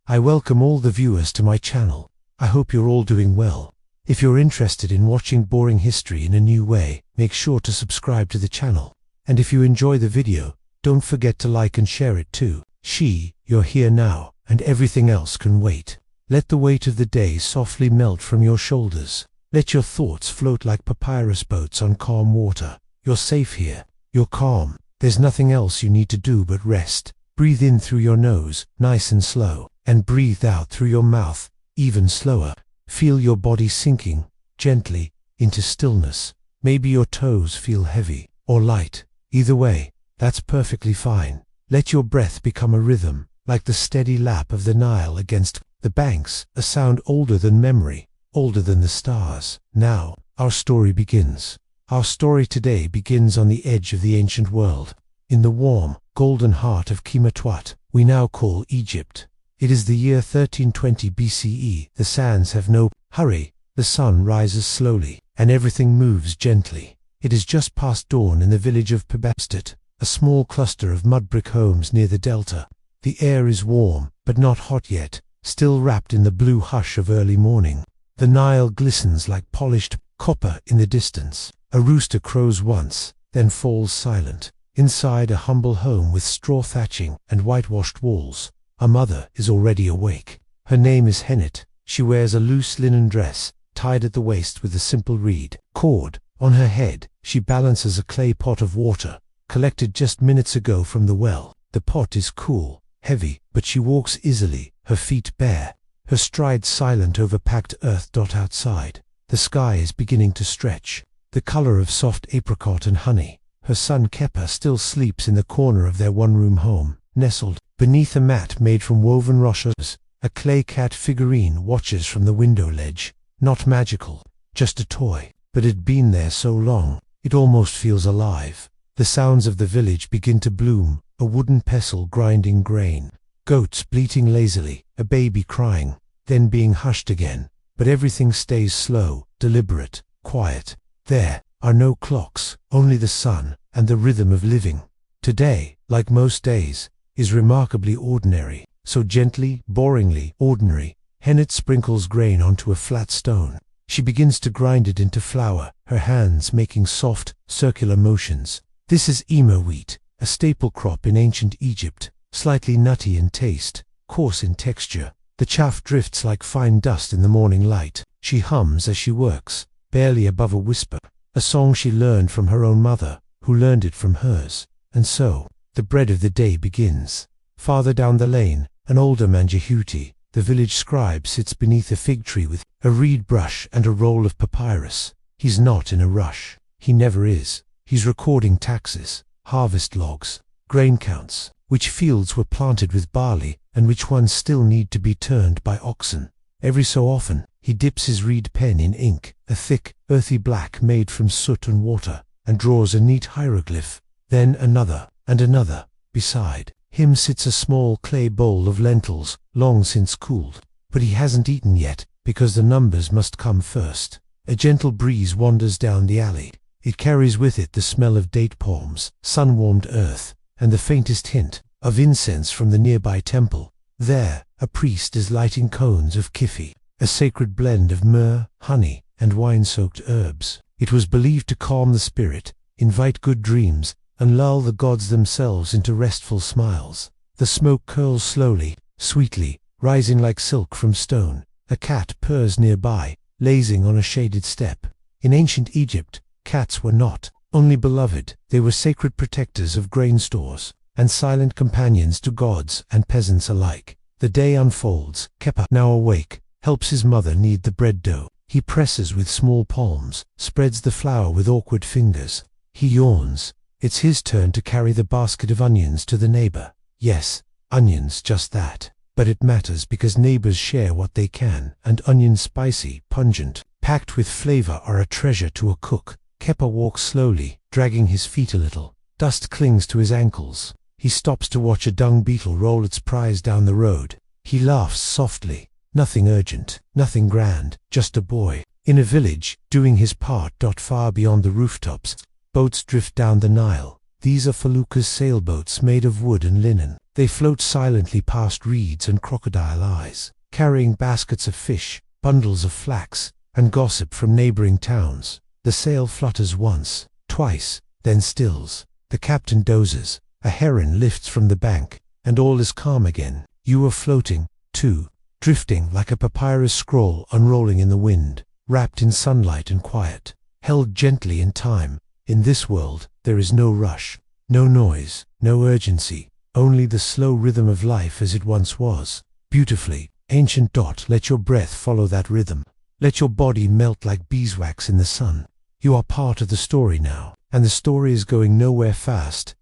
I welcome all the viewers to my channel. I hope you're all doing well. If you're interested in watching boring history in a new way, make sure to subscribe to the channel. And if you enjoy the video, don't forget to like and share it too. You're here now, and everything else can wait. Let the weight of the day softly melt from your shoulders. Let your thoughts float like papyrus boats on calm water. You're safe here. You're calm. There's nothing else you need to do but rest. Breathe in through your nose, nice and slow, and breathe out through your mouth, even slower. Feel your body sinking, gently, into stillness. Maybe your toes feel heavy, or light. Either way, that's perfectly fine. Let your breath become a rhythm, like the steady lap of the Nile against the banks, a sound older than memory, older than the stars. Now, our story begins. Our story today begins on the edge of the ancient world, in the warm, golden heart of Kemetwat, we now call Egypt. It is the year 1320 BCE. The sands have no hurry. The sun rises slowly, and everything moves gently. It is just past dawn in the village of Pebabstat, a small cluster of mud brick homes near the delta. The air is warm, but not hot yet, still wrapped in the blue hush of early morning. The Nile glistens like polished copper in the distance. A rooster crows once, then falls silent. Inside a humble home with straw thatching and whitewashed walls, a mother is already awake. Her name is Hennet. She wears a loose linen dress, tied at the waist with a simple reed cord. On her head, she balances a clay pot of water, collected just minutes ago from the well. The pot is cool, heavy, but she walks easily, her feet bare, her stride silent over packed earth. Outside, the sky is beginning to stretch, the color of soft apricot and honey. Her son Kepa still sleeps in the corner of their one-room home, nestled beneath a mat made from woven rushes. A clay cat figurine watches from the window ledge. Not magical, just a toy, but it'd been there so long, it almost feels alive. The sounds of the village begin to bloom, a wooden pestle grinding grain, goats bleating lazily, a baby crying, then being hushed again. But everything stays slow, deliberate, quiet. There are no clocks, only the sun and the rhythm of living. Today, like most days, is remarkably ordinary, so gently, boringly ordinary. Hennet sprinkles grain onto a flat stone. She begins to grind it into flour, her hands making soft, circular motions. This is emo wheat, a staple crop in ancient Egypt, slightly nutty in taste, coarse in texture. The chaff drifts like fine dust in the morning light. She hums as she works, barely above a whisper, a song she learned from her own mother, who learned it from hers. And so, the bread of the day begins. Farther down the lane, an older man, Jehuti, the village scribe, sits beneath a fig tree with a reed brush and a roll of papyrus. He's not in a rush. He never is. He's recording taxes, harvest logs, grain counts, which fields were planted with barley and which ones still need to be turned by oxen. Every so often, he dips his reed pen in ink, a thick, earthy black made from soot and water, and draws a neat hieroglyph. Then another, and another. Beside him sits a small clay bowl of lentils, long since cooled. But he hasn't eaten yet, because the numbers must come first. A gentle breeze wanders down the alley. It carries with it the smell of date palms, sun-warmed earth, and the faintest hint of incense from the nearby temple. There, a priest is lighting cones of kifi, a sacred blend of myrrh, honey, and wine-soaked herbs. It was believed to calm the spirit, invite good dreams, and lull the gods themselves into restful smiles. The smoke curls slowly, sweetly, rising like silk from stone. A cat purrs nearby, lazing on a shaded step. In ancient Egypt, cats were not only beloved, they were sacred protectors of grain stores, and silent companions to gods and peasants alike. The day unfolds. Kepa, now awake, helps his mother knead the bread dough. He presses with small palms, spreads the flour with awkward fingers. He yawns. It's his turn to carry the basket of onions to the neighbor. Yes, onions, just that. But it matters because neighbors share what they can, and onions, spicy, pungent, packed with flavor, are a treasure to a cook. Kepa walks slowly, dragging his feet a little. Dust clings to his ankles. He stops to watch a dung beetle roll its prize down the road. He laughs softly. Nothing urgent, nothing grand, just a boy. In a village, doing his part. Far beyond the rooftops, boats drift down the Nile. These are feluccas, sailboats made of wood and linen. They float silently past reeds and crocodile eyes, carrying baskets of fish, bundles of flax, and gossip from neighboring towns. The sail flutters once, twice, then stills. The captain dozes. A heron lifts from the bank, and all is calm again. You are floating, too, drifting like a papyrus scroll unrolling in the wind, wrapped in sunlight and quiet, held gently in time. In this world, there is no rush, no noise, no urgency, only the slow rhythm of life as it once was. Beautifully, ancient. Let your breath follow that rhythm. Let your body melt like beeswax in the sun. You are part of the story now, and the story is going nowhere fast.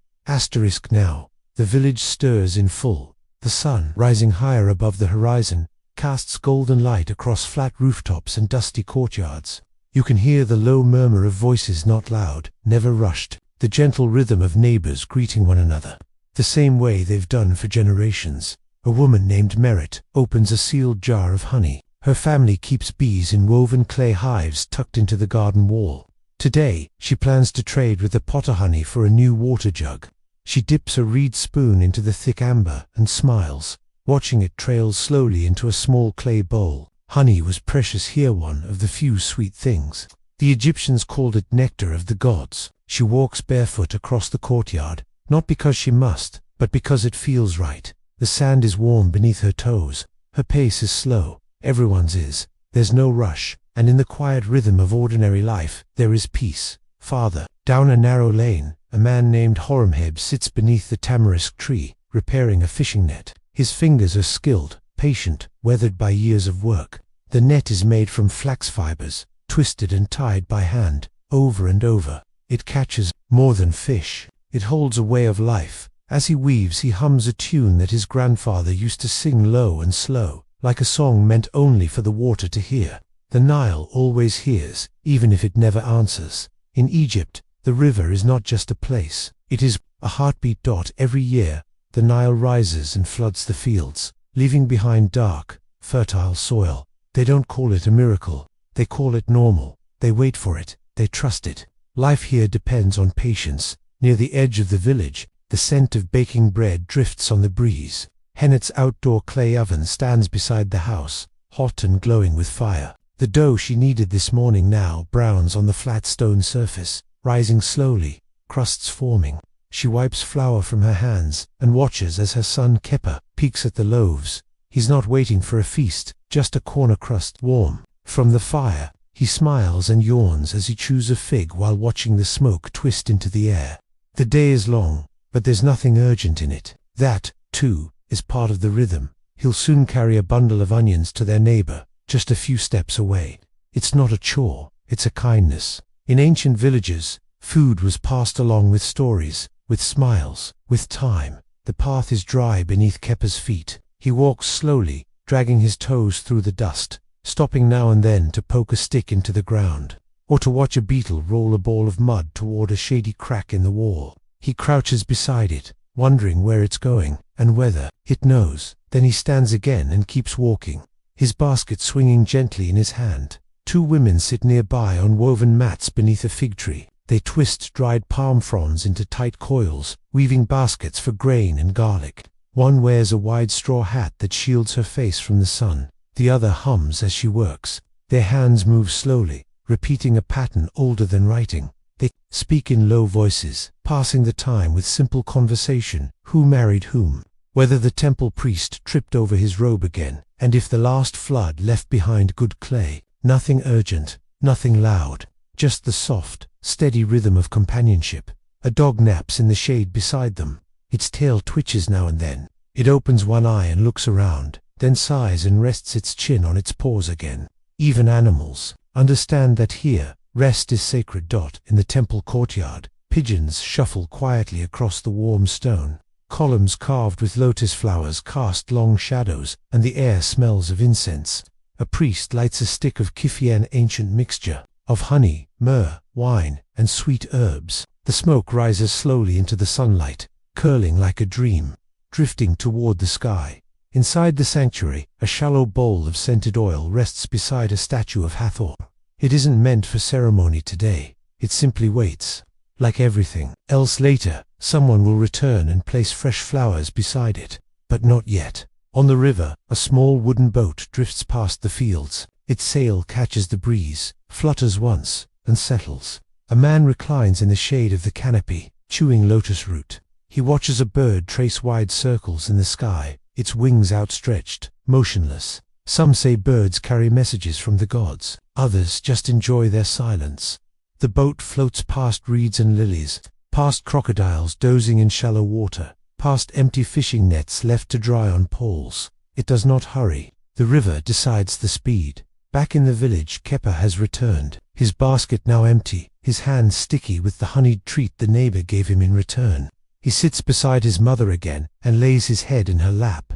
Now, the village stirs in full. The sun, rising higher above the horizon, casts golden light across flat rooftops and dusty courtyards. You can hear the low murmur of voices, not loud, never rushed, the gentle rhythm of neighbors greeting one another, the same way they've done for generations. A woman named Merit opens a sealed jar of honey. Her family keeps bees in woven clay hives tucked into the garden wall. Today, she plans to trade with the potter honey for a new water jug. She dips a reed spoon into the thick amber and smiles, watching it trail slowly into a small clay bowl. Honey was precious here, one of the few sweet things. The Egyptians called it nectar of the gods. She walks barefoot across the courtyard, not because she must, but because it feels right. The sand is warm beneath her toes. Her pace is slow. Everyone's is. There's no rush, and in the quiet rhythm of ordinary life, there is peace. Farther, down a narrow lane, a man named Horemheb sits beneath the tamarisk tree, repairing a fishing net. His fingers are skilled, patient, weathered by years of work. The net is made from flax fibers, twisted and tied by hand, over and over. It catches more than fish. It holds a way of life. As he weaves, he hums a tune that his grandfather used to sing low and slow, like a song meant only for the water to hear. The Nile always hears, even if it never answers. In Egypt, the river is not just a place, it is a heartbeat. Every year, the Nile rises and floods the fields, leaving behind dark, fertile soil. They don't call it a miracle, they call it normal. They wait for it, they trust it. Life here depends on patience. Near the edge of the village, the scent of baking bread drifts on the breeze. Hennet's outdoor clay oven stands beside the house, hot and glowing with fire. The dough she kneaded this morning now browns on the flat stone surface, rising slowly, crusts forming. She wipes flour from her hands and watches as her son Kepa peeks at the loaves. He's not waiting for a feast, just a corner crust warm from the fire. He smiles and yawns as he chews a fig while watching the smoke twist into the air. The day is long, but there's nothing urgent in it. That, too, is part of the rhythm. He'll soon carry a bundle of onions to their neighbor, just a few steps away. It's not a chore, it's a kindness. In ancient villages, food was passed along with stories, with smiles, with time. The path is dry beneath Kepa's feet. He walks slowly, dragging his toes through the dust, stopping now and then to poke a stick into the ground, or to watch a beetle roll a ball of mud toward a shady crack in the wall. He crouches beside it, wondering where it's going, and whether it knows. Then he stands again and keeps walking, his basket swinging gently in his hand. Two women sit nearby on woven mats beneath a fig tree. They twist dried palm fronds into tight coils, weaving baskets for grain and garlic. One wears a wide straw hat that shields her face from the sun. The other hums as she works. Their hands move slowly, repeating a pattern older than writing. They speak in low voices, passing the time with simple conversation. Who married whom? Whether the temple priest tripped over his robe again, and if the last flood left behind good clay. Nothing urgent, nothing loud, just the soft, steady rhythm of companionship. A dog naps in the shade beside them. Its tail twitches now and then. It opens one eye and looks around, then sighs and rests its chin on its paws again. Even animals understand that here, rest is sacred. In the temple courtyard, pigeons shuffle quietly across the warm stone. Columns carved with lotus flowers cast long shadows, and the air smells of incense. A priest lights a stick of Kifian ancient mixture, of honey, myrrh, wine, and sweet herbs. The smoke rises slowly into the sunlight, curling like a dream, drifting toward the sky. Inside the sanctuary, a shallow bowl of scented oil rests beside a statue of Hathor. It isn't meant for ceremony today, it simply waits. like everything else later, someone will return and place fresh flowers beside it. But not yet. On the river, a small wooden boat drifts past the fields. Its sail catches the breeze, flutters once, and settles. A man reclines in the shade of the canopy, chewing lotus root. He watches a bird trace wide circles in the sky, its wings outstretched, motionless. Some say birds carry messages from the gods. Others just enjoy their silence. The boat floats past reeds and lilies, past crocodiles dozing in shallow water, past empty fishing nets left to dry on poles. It does not hurry. The river decides the speed. Back in the village, Kepa has returned, his basket now empty, his hands sticky with the honeyed treat the neighbor gave him in return. He sits beside his mother again and lays his head in her lap.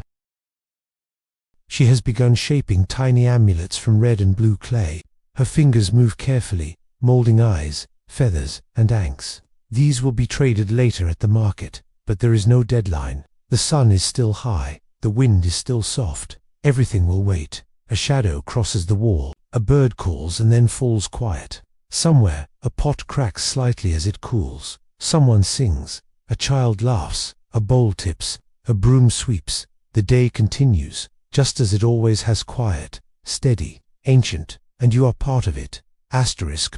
She has begun shaping tiny amulets from red and blue clay. Her fingers move carefully, molding eyes, feathers, and anks. These will be traded later at the market, but there is no deadline. The sun is still high, the wind is still soft. Everything will wait. A shadow crosses the wall, a bird calls and then falls quiet. Somewhere, a pot cracks slightly as it cools. Someone sings, a child laughs, a bowl tips, a broom sweeps. The day continues, just as it always has, quiet, steady, ancient, and you are part of it.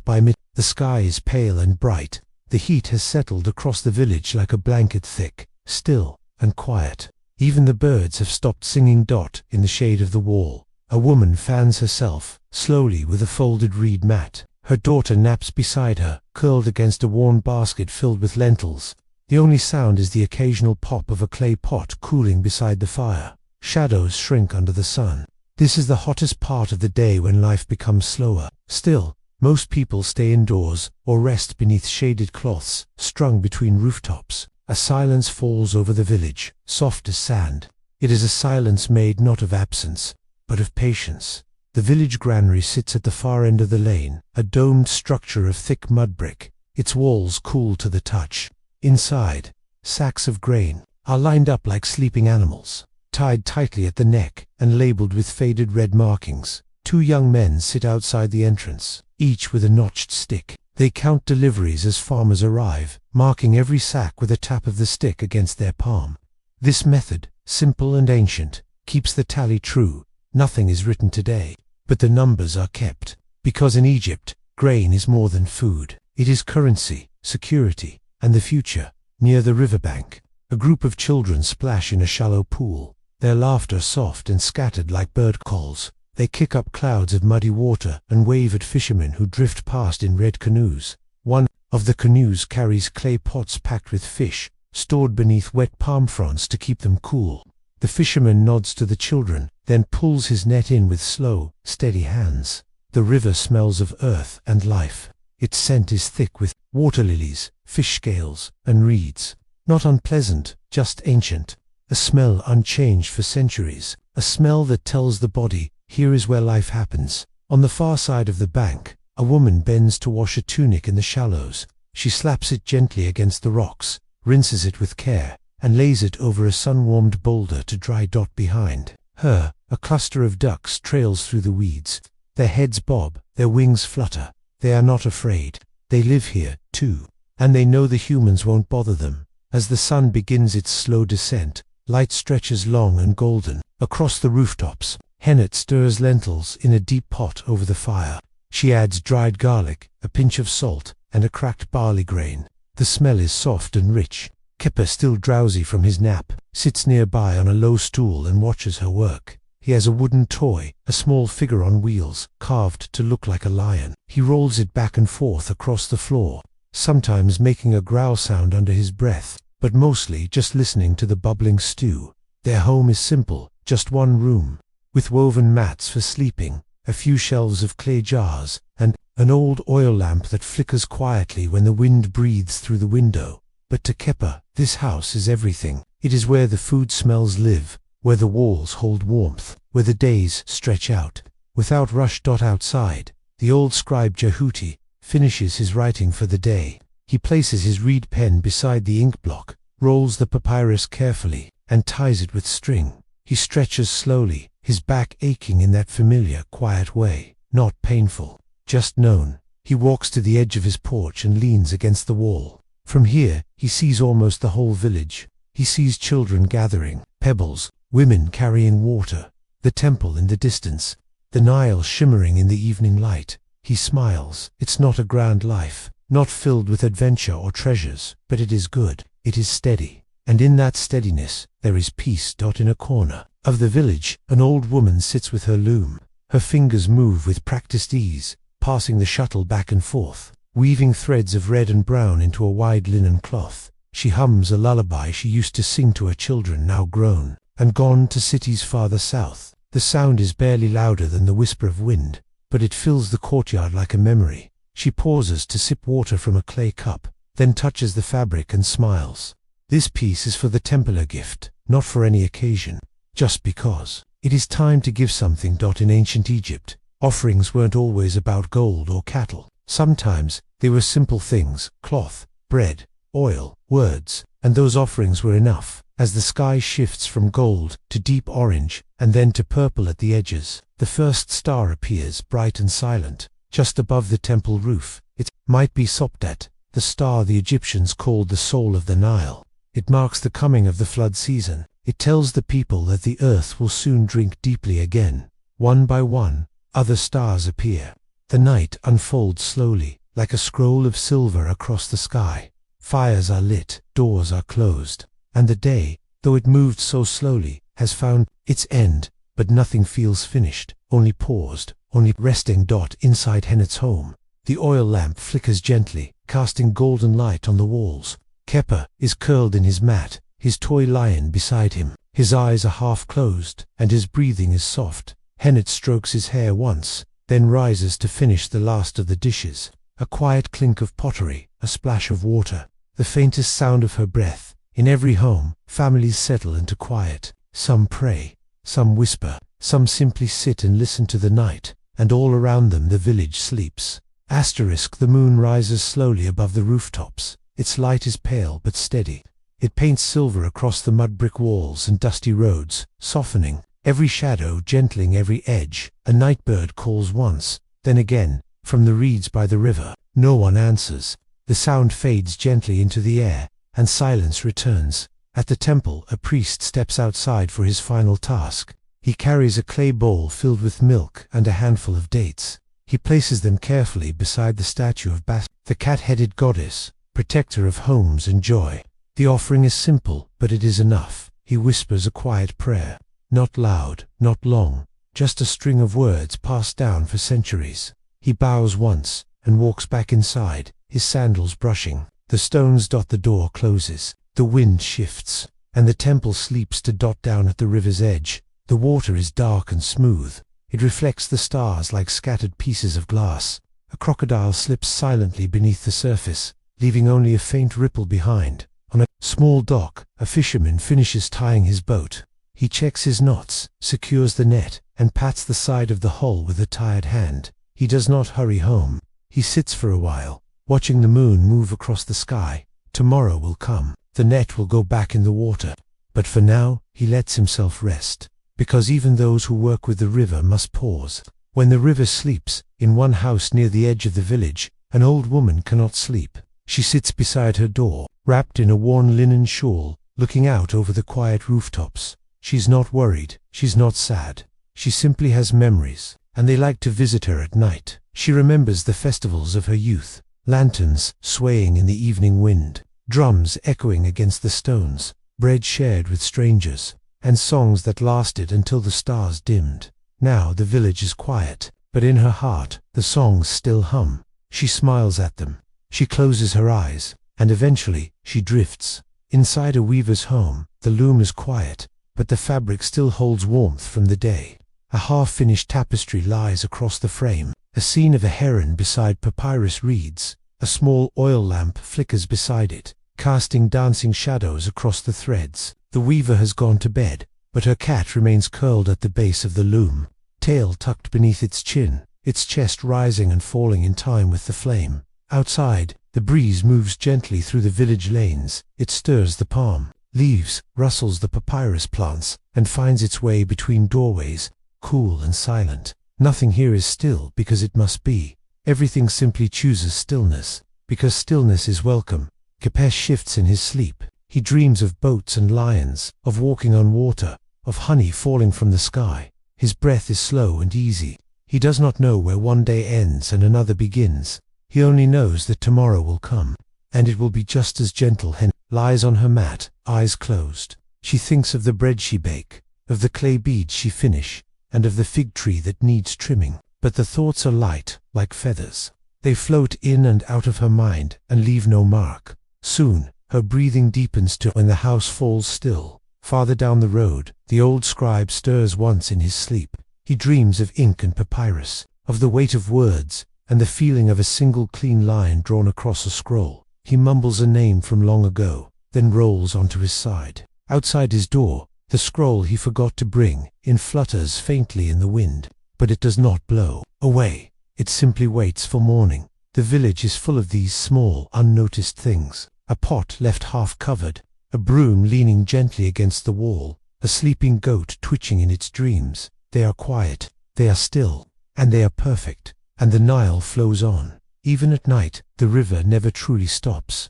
By mid. The sky is pale and bright. The heat has settled across the village like a blanket, thick, still, and quiet. Even the birds have stopped singing. In the shade of the wall, a woman fans herself, slowly, with a folded reed mat. Her daughter naps beside her, curled against a worn basket filled with lentils. The only sound is the occasional pop of a clay pot cooling beside the fire. Shadows shrink under the sun. This is the hottest part of the day, when life becomes slower. Still, most people stay indoors or rest beneath shaded cloths strung between rooftops. A silence falls over the village, soft as sand. It is a silence made not of absence, but of patience. The village granary sits at the far end of the lane, a domed structure of thick mud brick, its walls cool to the touch. Inside, sacks of grain are lined up like sleeping animals, tied tightly at the neck and labeled with faded red markings. Two young men sit outside the entrance, each with a notched stick. They count deliveries as farmers arrive, marking every sack with a tap of the stick against their palm. This method, simple and ancient, keeps the tally true. Nothing is written today, but the numbers are kept. Because in Egypt, grain is more than food. It is currency, security, and the future. Near the riverbank, a group of children splash in a shallow pool, their laughter soft and scattered like bird calls. They kick up clouds of muddy water and wave at fishermen who drift past in red canoes. One of the canoes carries clay pots packed with fish, stored beneath wet palm fronds to keep them cool. The fisherman nods to the children, then pulls his net in with slow, steady hands. The river smells of earth and life. Its scent is thick with water lilies, fish scales, and reeds. Not unpleasant, just ancient. A smell unchanged for centuries. A smell that tells the body, here is where life happens. On the far side of the bank, a woman bends to wash a tunic in the shallows. She slaps it gently against the rocks, rinses it with care, and lays it over a sun-warmed boulder to dry. Behind her, a cluster of ducks trails through the weeds. Their heads bob, their wings flutter. They are not afraid. They live here, too, and they know the humans won't bother them. As the sun begins its slow descent, light stretches long and golden across the rooftops. Hennet stirs lentils in a deep pot over the fire. She adds dried garlic, a pinch of salt, and a cracked barley grain. The smell is soft and rich. Kepa, still drowsy from his nap, sits nearby on a low stool and watches her work. He has a wooden toy, a small figure on wheels, carved to look like a lion. He rolls it back and forth across the floor, sometimes making a growl sound under his breath, but mostly just listening to the bubbling stew. Their home is simple, just one room, with woven mats for sleeping, a few shelves of clay jars, and an old oil lamp that flickers quietly when the wind breathes through the window. But to Kepa, this house is everything. It is where the food smells live, where the walls hold warmth, where the days stretch out without rush. Outside, the old scribe Jehuti finishes his writing for the day. He places his reed pen beside the ink block, rolls the papyrus carefully, and ties it with string. He stretches slowly, his back aching in that familiar, quiet way, not painful, just known. He walks to the edge of his porch and leans against the wall. From here, he sees almost the whole village. He sees children gathering pebbles, women carrying water, the temple in the distance, the Nile shimmering in the evening light. He smiles. It's not a grand life, not filled with adventure or treasures, but it is good, it is steady. And in that steadiness, there is peace. In a corner of the village, an old woman sits with her loom. Her fingers move with practiced ease, passing the shuttle back and forth, weaving threads of red and brown into a wide linen cloth. She hums a lullaby she used to sing to her children, now grown and gone to cities farther south. The sound is barely louder than the whisper of wind, but it fills the courtyard like a memory. She pauses to sip water from a clay cup, then touches the fabric and smiles. This piece is for the temple, a gift, not for any occasion, just because. It is time to give something. In ancient Egypt, offerings weren't always about gold or cattle. Sometimes they were simple things: cloth, bread, oil, words, and those offerings were enough. As the sky shifts from gold to deep orange and then to purple at the edges, the first star appears, bright and silent, just above the temple roof. It might be Sopdet, the star the Egyptians called the soul of the Nile. It marks the coming of the flood season. It tells the people that the earth will soon drink deeply again. One by one, other stars appear. The night unfolds slowly, like a scroll of silver across the sky. Fires are lit, doors are closed, and the day, though it moved so slowly, has found its end, but nothing feels finished, only paused, only resting. Inside Henet's home, the oil lamp flickers gently, casting golden light on the walls. Kepa is curled in his mat, his toy lion beside him. His eyes are half closed, and his breathing is soft. Henet strokes his hair once, then rises to finish the last of the dishes. A quiet clink of pottery, a splash of water, the faintest sound of her breath. In every home, families settle into quiet. Some pray, some whisper, some simply sit and listen to the night, and all around them the village sleeps. The moon rises slowly above the rooftops. Its light is pale but steady. It paints silver across the mud brick walls and dusty roads, softening every shadow, gentling every edge. A night bird calls once, then again, from the reeds by the river. No one answers. The sound fades gently into the air, and silence returns. At the temple, a priest steps outside for his final task. He carries a clay bowl filled with milk and a handful of dates. He places them carefully beside the statue of Bast, the cat-headed goddess, protector of homes and joy. The offering is simple, but it is enough. He whispers a quiet prayer. Not loud, not long, just a string of words passed down for centuries. He bows once, and walks back inside, his sandals brushing. The stones. The door closes, the wind shifts, and the temple sleeps to down at the river's edge. The water is dark and smooth. It reflects the stars like scattered pieces of glass. A crocodile slips silently beneath the surface, leaving only a faint ripple behind. On a small dock, a fisherman finishes tying his boat. He checks his knots, secures the net, and pats the side of the hull with a tired hand. He does not hurry home. He sits for a while, watching the moon move across the sky. Tomorrow will come. The net will go back in the water. But for now, he lets himself rest. Because even those who work with the river must pause. When the river sleeps, in one house near the edge of the village, an old woman cannot sleep. She sits beside her door, wrapped in a worn linen shawl, looking out over the quiet rooftops. She's not worried, she's not sad. She simply has memories, and they like to visit her at night. She remembers the festivals of her youth, lanterns swaying in the evening wind, drums echoing against the stones, bread shared with strangers, and songs that lasted until the stars dimmed. Now the village is quiet, but in her heart, the songs still hum. She smiles at them. She closes her eyes, and eventually, she drifts. Inside a weaver's home, the loom is quiet, but the fabric still holds warmth from the day. A half-finished tapestry lies across the frame, a scene of a heron beside papyrus reeds. A small oil lamp flickers beside it, casting dancing shadows across the threads. The weaver has gone to bed, but her cat remains curled at the base of the loom, tail tucked beneath its chin, its chest rising and falling in time with the flame. Outside, the breeze moves gently through the village lanes. It stirs the palm leaves, rustles the papyrus plants, and finds its way between doorways, cool and silent. Nothing here is still because it must be. Everything simply chooses stillness, because stillness is welcome. Capes shifts in his sleep. He dreams of boats and lions, of walking on water, of honey falling from the sky. His breath is slow and easy. He does not know where one day ends and another begins. He only knows that tomorrow will come, and it will be just as gentle. Hen lies on her mat, eyes closed. She thinks of the bread she bake, of the clay beads she finish, and of the fig tree that needs trimming. But the thoughts are light, like feathers. They float in and out of her mind and leave no mark. Soon, her breathing deepens to when the house falls still. Farther down the road, the old scribe stirs once in his sleep. He dreams of ink and papyrus, of the weight of words, and the feeling of a single clean line drawn across a scroll. He mumbles a name from long ago, then rolls onto his side. Outside his door, the scroll he forgot to bring in flutters faintly in the wind, but it does not blow away. It simply waits for morning. The village is full of these small, unnoticed things. A pot left half covered, a broom leaning gently against the wall, a sleeping goat twitching in its dreams. They are quiet, they are still, and they are perfect, and the Nile flows on. Even at night, the river never truly stops.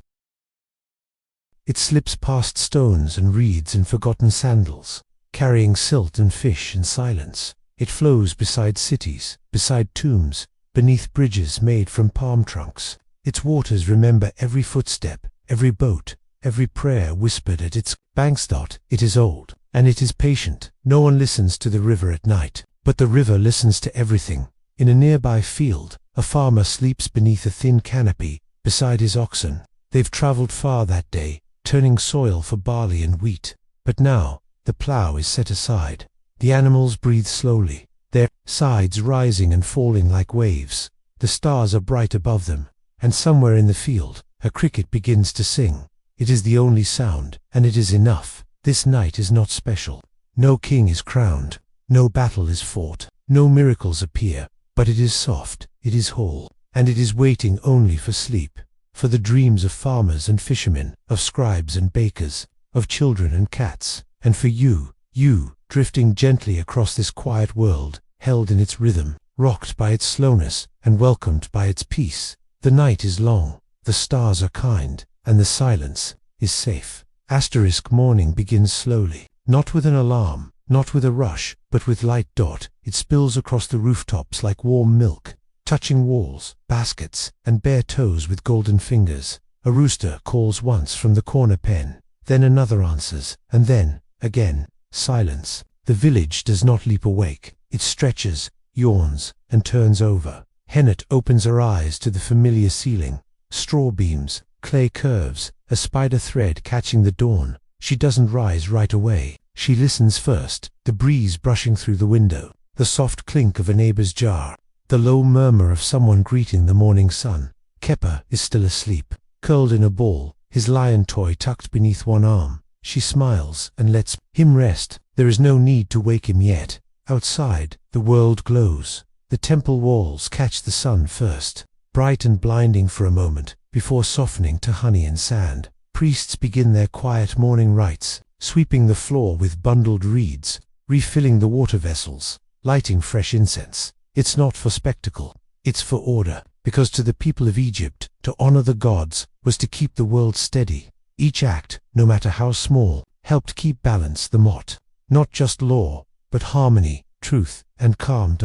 It slips past stones and reeds and forgotten sandals, carrying silt and fish in silence. It flows beside cities, beside tombs, beneath bridges made from palm trunks. Its waters remember every footstep, every boat, every prayer whispered at its banks. It is old, and it is patient. No one listens to the river at night, but the river listens to everything. In a nearby field, a farmer sleeps beneath a thin canopy, beside his oxen. They've traveled far that day, turning soil for barley and wheat. But now, the plow is set aside. The animals breathe slowly, their sides rising and falling like waves. The stars are bright above them, and somewhere in the field, a cricket begins to sing. It is the only sound, and it is enough. This night is not special. No king is crowned, no battle is fought, no miracles appear, but it is soft, it is whole, and it is waiting only for sleep, for the dreams of farmers and fishermen, of scribes and bakers, of children and cats, and for you, drifting gently across this quiet world, held in its rhythm, rocked by its slowness, and welcomed by its peace. The night is long, the stars are kind, and the silence is safe. Morning begins slowly, not with an alarm, not with a rush, but with light. It spills across the rooftops like warm milk, touching walls, baskets, and bare toes with golden fingers. A rooster calls once from the corner pen, then another answers, and then, again, silence. The village does not leap awake. It stretches, yawns, and turns over. Hennet opens her eyes to the familiar ceiling. Straw beams, clay curves, a spider thread catching the dawn. She doesn't rise right away. She listens first, the breeze brushing through the window, the soft clink of a neighbor's jar, the low murmur of someone greeting the morning sun. Kepper is still asleep, curled in a ball, his lion toy tucked beneath one arm. She smiles and lets him rest. There is no need to wake him yet. Outside, the world glows. The temple walls catch the sun first, bright and blinding for a moment, before softening to honey and sand. Priests begin their quiet morning rites, sweeping the floor with bundled reeds, refilling the water vessels, lighting fresh incense. It's not for spectacle, it's for order, because to the people of Egypt, to honor the gods was to keep the world steady. Each act, no matter how small, helped keep balance. The mot, not just law, but harmony, truth, and calm.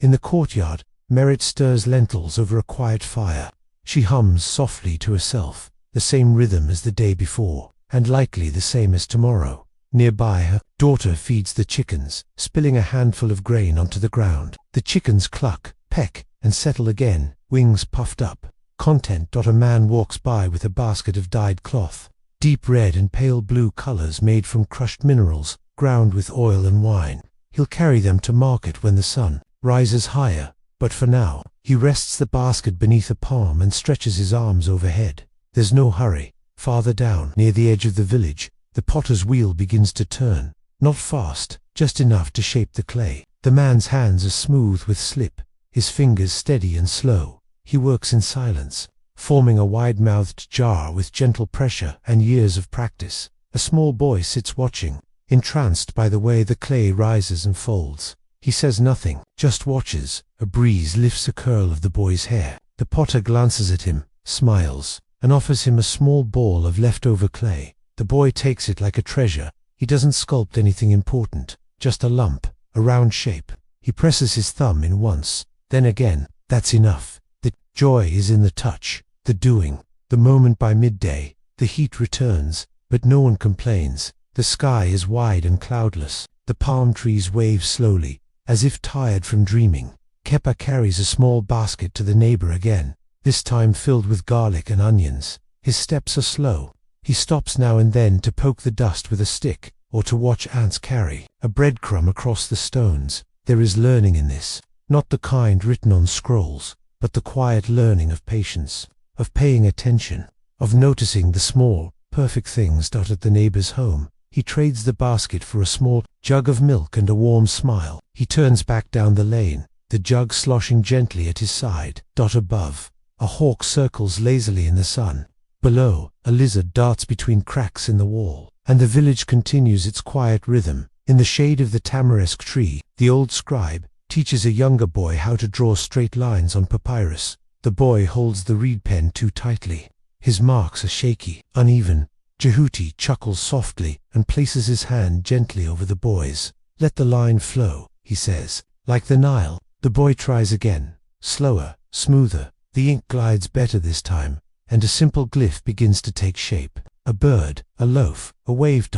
In the courtyard, Merit stirs lentils over a quiet fire. She hums softly to herself, the same rhythm as the day before, and likely the same as tomorrow. Nearby, her daughter feeds the chickens, spilling a handful of grain onto the ground. The chickens cluck, peck, and settle again, wings puffed up. Content. A man walks by with a basket of dyed cloth, deep red and pale blue colors made from crushed minerals, ground with oil and wine. He'll carry them to market when the sun rises higher, but for now, he rests the basket beneath a palm and stretches his arms overhead. There's no hurry. Farther down, near the edge of the village, the potter's wheel begins to turn, not fast, just enough to shape the clay. The man's hands are smooth with slip, his fingers steady and slow. He works in silence, forming a wide-mouthed jar with gentle pressure and years of practice. A small boy sits watching, entranced by the way the clay rises and folds. He says nothing, just watches. A breeze lifts a curl of the boy's hair. The potter glances at him, smiles, and offers him a small ball of leftover clay. The boy takes it like a treasure. He doesn't sculpt anything important, just a lump, a round shape. He presses his thumb in once, then again. That's enough. The joy is in the touch, the doing. The moment by midday, the heat returns, but no one complains. The sky is wide and cloudless. The palm trees wave slowly, as if tired from dreaming. Kepa carries a small basket to the neighbor again, this time filled with garlic and onions. His steps are slow. He stops now and then to poke the dust with a stick, or to watch ants carry a breadcrumb across the stones. There is learning in this, not the kind written on scrolls, but the quiet learning of patience, of paying attention, of noticing the small, perfect things. At the neighbor's home, he trades the basket for a small jug of milk and a warm smile. He turns back down the lane, the jug sloshing gently at his side. Above, a hawk circles lazily in the sun. Below, a lizard darts between cracks in the wall, and the village continues its quiet rhythm. In the shade of the tamarisk tree, the old scribe teaches a younger boy how to draw straight lines on papyrus. The boy holds the reed pen too tightly. His marks are shaky, uneven. Jehuti chuckles softly and places his hand gently over the boy's. Let the line flow, he says, like the Nile. The boy tries again, slower, smoother. The ink glides better this time, and a simple glyph begins to take shape. A bird, a loaf, a wave.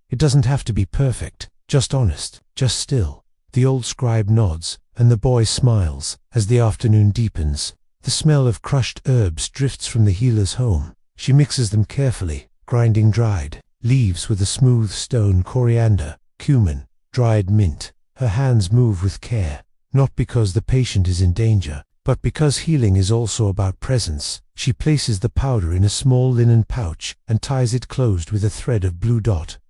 It doesn't have to be perfect, just honest, just still. The old scribe nods, and the boy smiles. As the afternoon deepens, the smell of crushed herbs drifts from the healer's home. She mixes them carefully, grinding dried leaves with a smooth stone, coriander, cumin, dried mint. Her hands move with care, not because the patient is in danger, but because healing is also about presence. She places the powder in a small linen pouch and ties it closed with a thread of blue.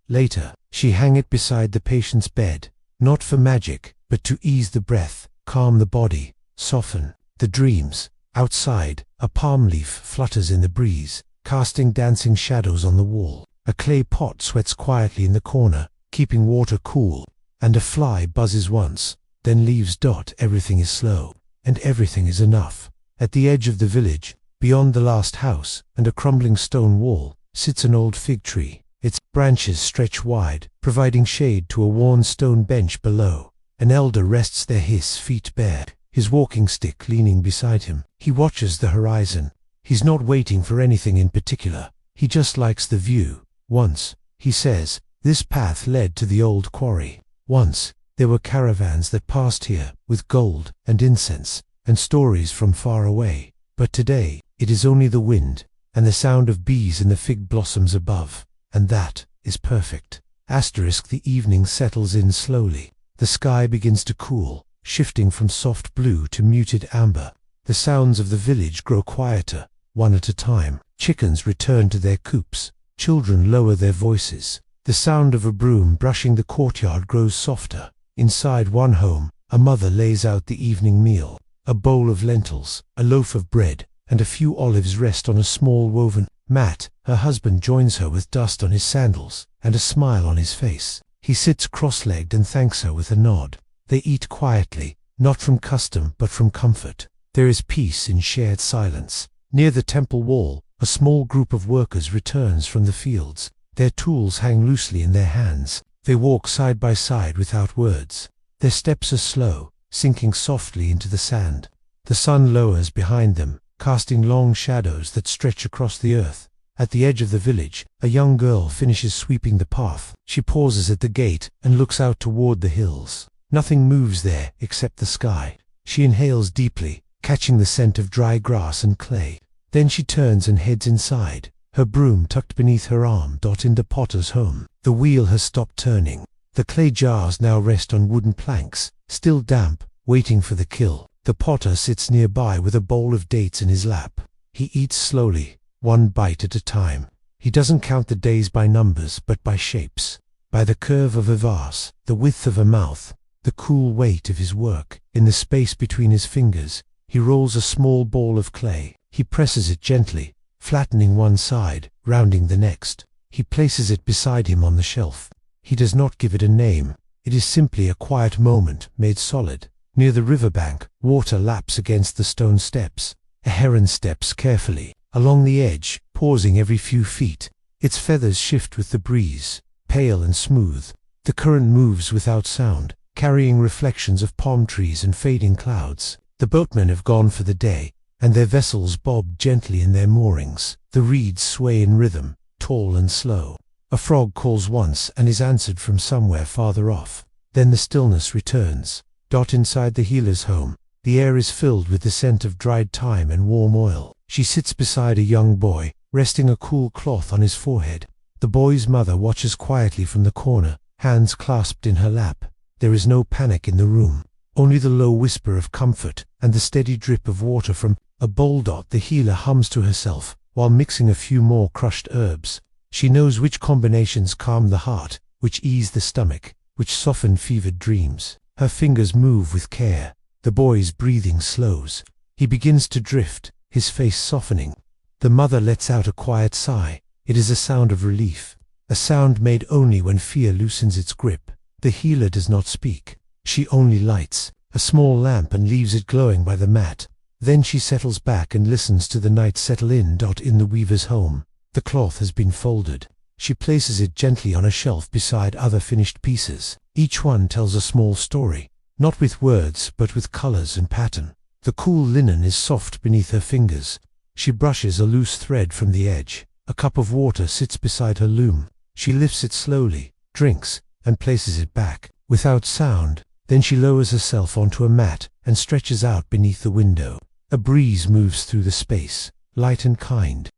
Later, she hangs it beside the patient's bed, not for magic, but to ease the breath, calm the body, soften the dreams. Outside, a palm leaf flutters in the breeze, casting dancing shadows on the wall. A clay pot sweats quietly in the corner, keeping water cool, and a fly buzzes once, then leaves. Everything is slow, and everything is enough. At the edge of the village, beyond the last house and a crumbling stone wall, sits an old fig tree. Its branches stretch wide, providing shade to a worn stone bench below. An elder rests there, his feet bare, his walking stick leaning beside him. He watches the horizon. He's not waiting for anything in particular. He just likes the view. Once, he says, this path led to the old quarry. Once, there were caravans that passed here, with gold and incense, and stories from far away. But today, it is only the wind, and the sound of bees in the fig blossoms above. And that is perfect. The evening settles in slowly. The sky begins to cool, shifting from soft blue to muted amber. The sounds of the village grow quieter, one at a time. Chickens return to their coops. Children lower their voices. The sound of a broom brushing the courtyard grows softer. Inside one home, a mother lays out the evening meal. A bowl of lentils, a loaf of bread, and a few olives rest on a small woven mat. Her husband joins her with dust on his sandals and a smile on his face. He sits cross-legged and thanks her with a nod. They eat quietly, not from custom but from comfort. There is peace in shared silence. Near the temple wall, a small group of workers returns from the fields. Their tools hang loosely in their hands. They walk side by side without words. Their steps are slow, sinking softly into the sand. The sun lowers behind them, casting long shadows that stretch across the earth. At the edge of the village, a young girl finishes sweeping the path. She pauses at the gate and looks out toward the hills. Nothing moves there except the sky. She inhales deeply, catching the scent of dry grass and clay. Then she turns and heads inside, her broom tucked beneath her arm. In the potter's home, the wheel has stopped turning. The clay jars now rest on wooden planks, still damp, waiting for the kill. The potter sits nearby with a bowl of dates in his lap. He eats slowly, one bite at a time. He doesn't count the days by numbers but by shapes, by the curve of a vase, the width of a mouth, the cool weight of his work. In the space between his fingers, he rolls a small ball of clay. He presses it gently, flattening one side, rounding the next. He places it beside him on the shelf. He does not give it a name. It is simply a quiet moment made solid. Near the riverbank, water laps against the stone steps. A heron steps carefully, along the edge, pausing every few feet. Its feathers shift with the breeze, pale and smooth. The current moves without sound, carrying reflections of palm trees and fading clouds. The boatmen have gone for the day, and their vessels bob gently in their moorings. The reeds sway in rhythm, tall and slow. A frog calls once and is answered from somewhere farther off. Then the stillness returns. Inside the healer's home, the air is filled with the scent of dried thyme and warm oil. She sits beside a young boy, resting a cool cloth on his forehead. The boy's mother watches quietly from the corner, hands clasped in her lap. There is no panic in the room, only the low whisper of comfort and the steady drip of water from a bowl. The healer hums to herself, while mixing a few more crushed herbs. She knows which combinations calm the heart, which ease the stomach, which soften fevered dreams. Her fingers move with care. The boy's breathing slows. He begins to drift, his face softening. The mother lets out a quiet sigh. It is a sound of relief, a sound made only when fear loosens its grip. The healer does not speak. She only lights a small lamp and leaves it glowing by the mat. Then she settles back and listens to the night settle in. In the weaver's home, the cloth has been folded. She places it gently on a shelf beside other finished pieces. Each one tells a small story, not with words but with colors and pattern. The cool linen is soft beneath her fingers. She brushes a loose thread from the edge. A cup of water sits beside her loom. She lifts it slowly, drinks, and places it back, without sound. Then she lowers herself onto a mat and stretches out beneath the window. A breeze moves through the space, light and kind.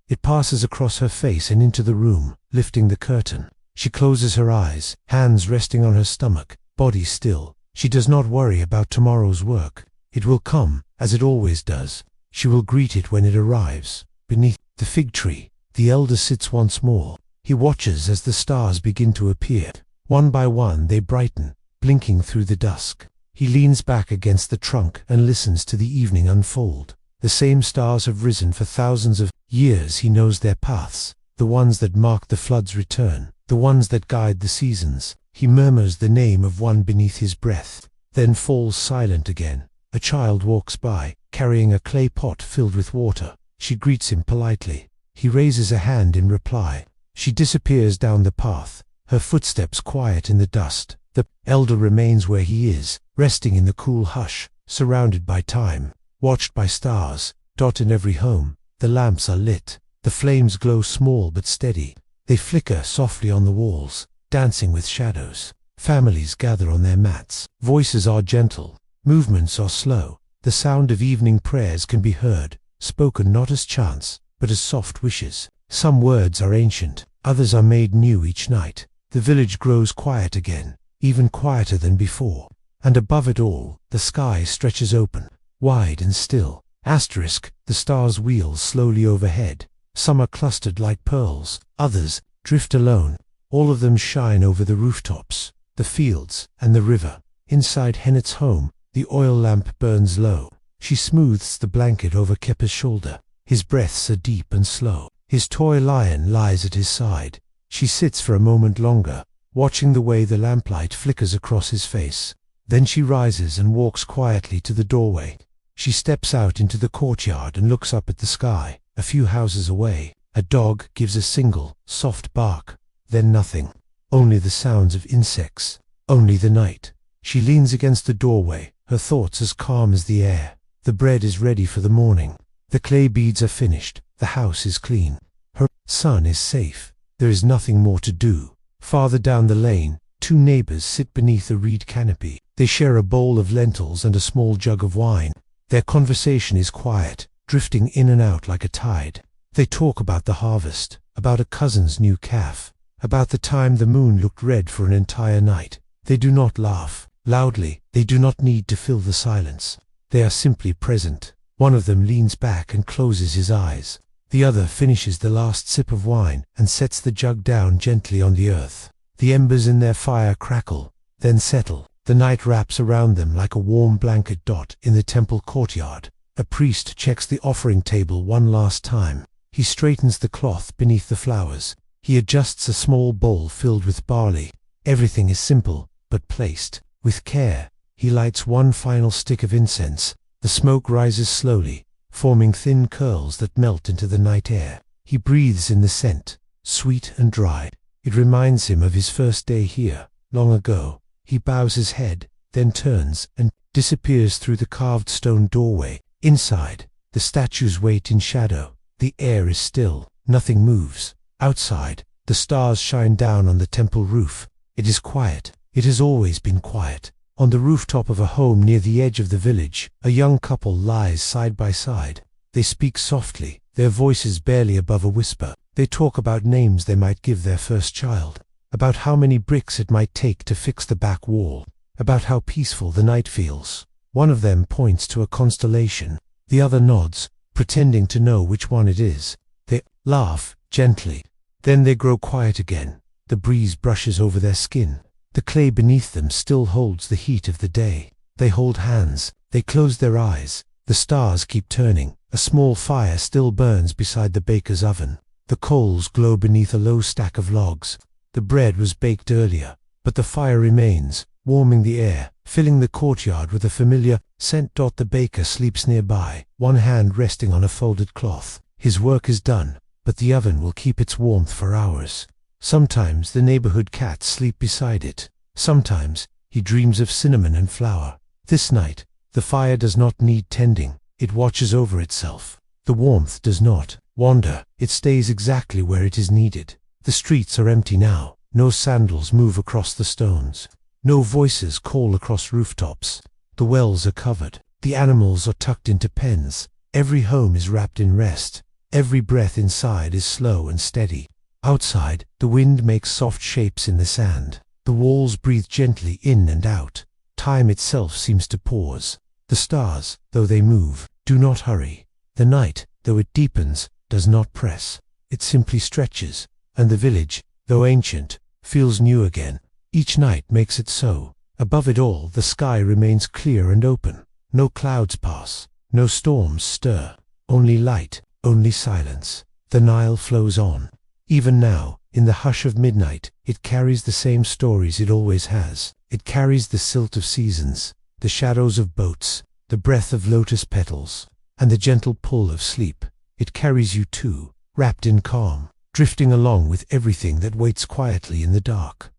It passes across her face and into the room, lifting the curtain. She closes her eyes, hands resting on her stomach, body still. She does not worry about tomorrow's work. It will come, as it always does. She will greet it when it arrives. Beneath the fig tree, the elder sits once more. He watches as the stars begin to appear. One by one they brighten, blinking through the dusk. He leans back against the trunk and listens to the evening unfold. The same stars have risen for thousands of years. He knows their paths, the ones that mark the flood's return, the ones that guide the seasons. He murmurs the name of one beneath his breath, then falls silent again. A child walks by, carrying a clay pot filled with water. She greets him politely. He raises a hand in reply. She disappears down the path, her footsteps quiet in the dust. The elder remains where he is, resting in the cool hush, surrounded by time, watched by stars. In every home, the lamps are lit. The flames glow small but steady. They flicker softly on the walls, dancing with shadows. Families gather on their mats. Voices are gentle, movements are slow. The sound of evening prayers can be heard, spoken not as chants, but as soft wishes. Some words are ancient, others are made new each night. The village grows quiet again, even quieter than before. And above it all, the sky stretches open, wide and still. The stars wheel slowly overhead. Some are clustered like pearls, others drift alone. All of them shine over the rooftops, the fields, and the river. Inside Hennet's home, the oil lamp burns low. She smooths the blanket over Kepper's shoulder. His breaths are deep and slow. His toy lion lies at his side. She sits for a moment longer, watching the way the lamplight flickers across his face. Then she rises and walks quietly to the doorway. She steps out into the courtyard and looks up at the sky. A few houses away, a dog gives a single, soft bark. Then nothing. Only the sounds of insects. Only the night. She leans against the doorway, her thoughts as calm as the air. The bread is ready for the morning. The clay beads are finished. The house is clean. Her son is safe. There is nothing more to do. Farther down the lane, two neighbors sit beneath a reed canopy. They share a bowl of lentils and a small jug of wine. Their conversation is quiet, drifting in and out like a tide. They talk about the harvest, about a cousin's new calf, about the time the moon looked red for an entire night. They do not laugh loudly. They do not need to fill the silence. They are simply present. One of them leans back and closes his eyes. The other finishes the last sip of wine and sets the jug down gently on the earth. The embers in their fire crackle, then settle. The night wraps around them like a warm blanket. In the temple courtyard, a priest checks the offering table one last time. He straightens the cloth beneath the flowers. He adjusts a small bowl filled with barley. Everything is simple, but placed with care. He lights one final stick of incense. The smoke rises slowly, forming thin curls that melt into the night air. He breathes in the scent, sweet and dry. It reminds him of his first day here, long ago. He bows his head, then turns and disappears through the carved stone doorway. Inside, the statues wait in shadow. The air is still, nothing moves. Outside, the stars shine down on the temple roof. It is quiet. It has always been quiet. On the rooftop of a home near the edge of the village, a young couple lies side by side. They speak softly, their voices barely above a whisper. They talk about names they might give their first child, about how many bricks it might take to fix the back wall, about how peaceful the night feels. One of them points to a constellation. The other nods, pretending to know which one it is. They laugh gently. Then they grow quiet again. The breeze brushes over their skin. The clay beneath them still holds the heat of the day. They hold hands. They close their eyes. The stars keep turning. A small fire still burns beside the baker's oven. The coals glow beneath a low stack of logs. The bread was baked earlier, but the fire remains, warming the air, filling the courtyard with a familiar scent. The baker sleeps nearby, one hand resting on a folded cloth. His work is done, but the oven will keep its warmth for hours. Sometimes the neighborhood cats sleep beside it. Sometimes he dreams of cinnamon and flour. This night, the fire does not need tending. It watches over itself. The warmth does not wander. It stays exactly where it is needed. The streets are empty now. No sandals move across the stones. No voices call across rooftops. The wells are covered. The animals are tucked into pens. Every home is wrapped in rest. Every breath inside is slow and steady. Outside, the wind makes soft shapes in the sand. The walls breathe gently in and out. Time itself seems to pause. The stars, though they move, do not hurry. The night, though it deepens, does not press. It simply stretches, and the village, though ancient, feels new again. Each night makes it so. Above it all, the sky remains clear and open. No clouds pass. No storms stir. Only light, only silence. The Nile flows on. Even now, in the hush of midnight, it carries the same stories it always has. It carries the silt of seasons, the shadows of boats, the breath of lotus petals, and the gentle pull of sleep. It carries you too, wrapped in calm, drifting along with everything that waits quietly in the dark.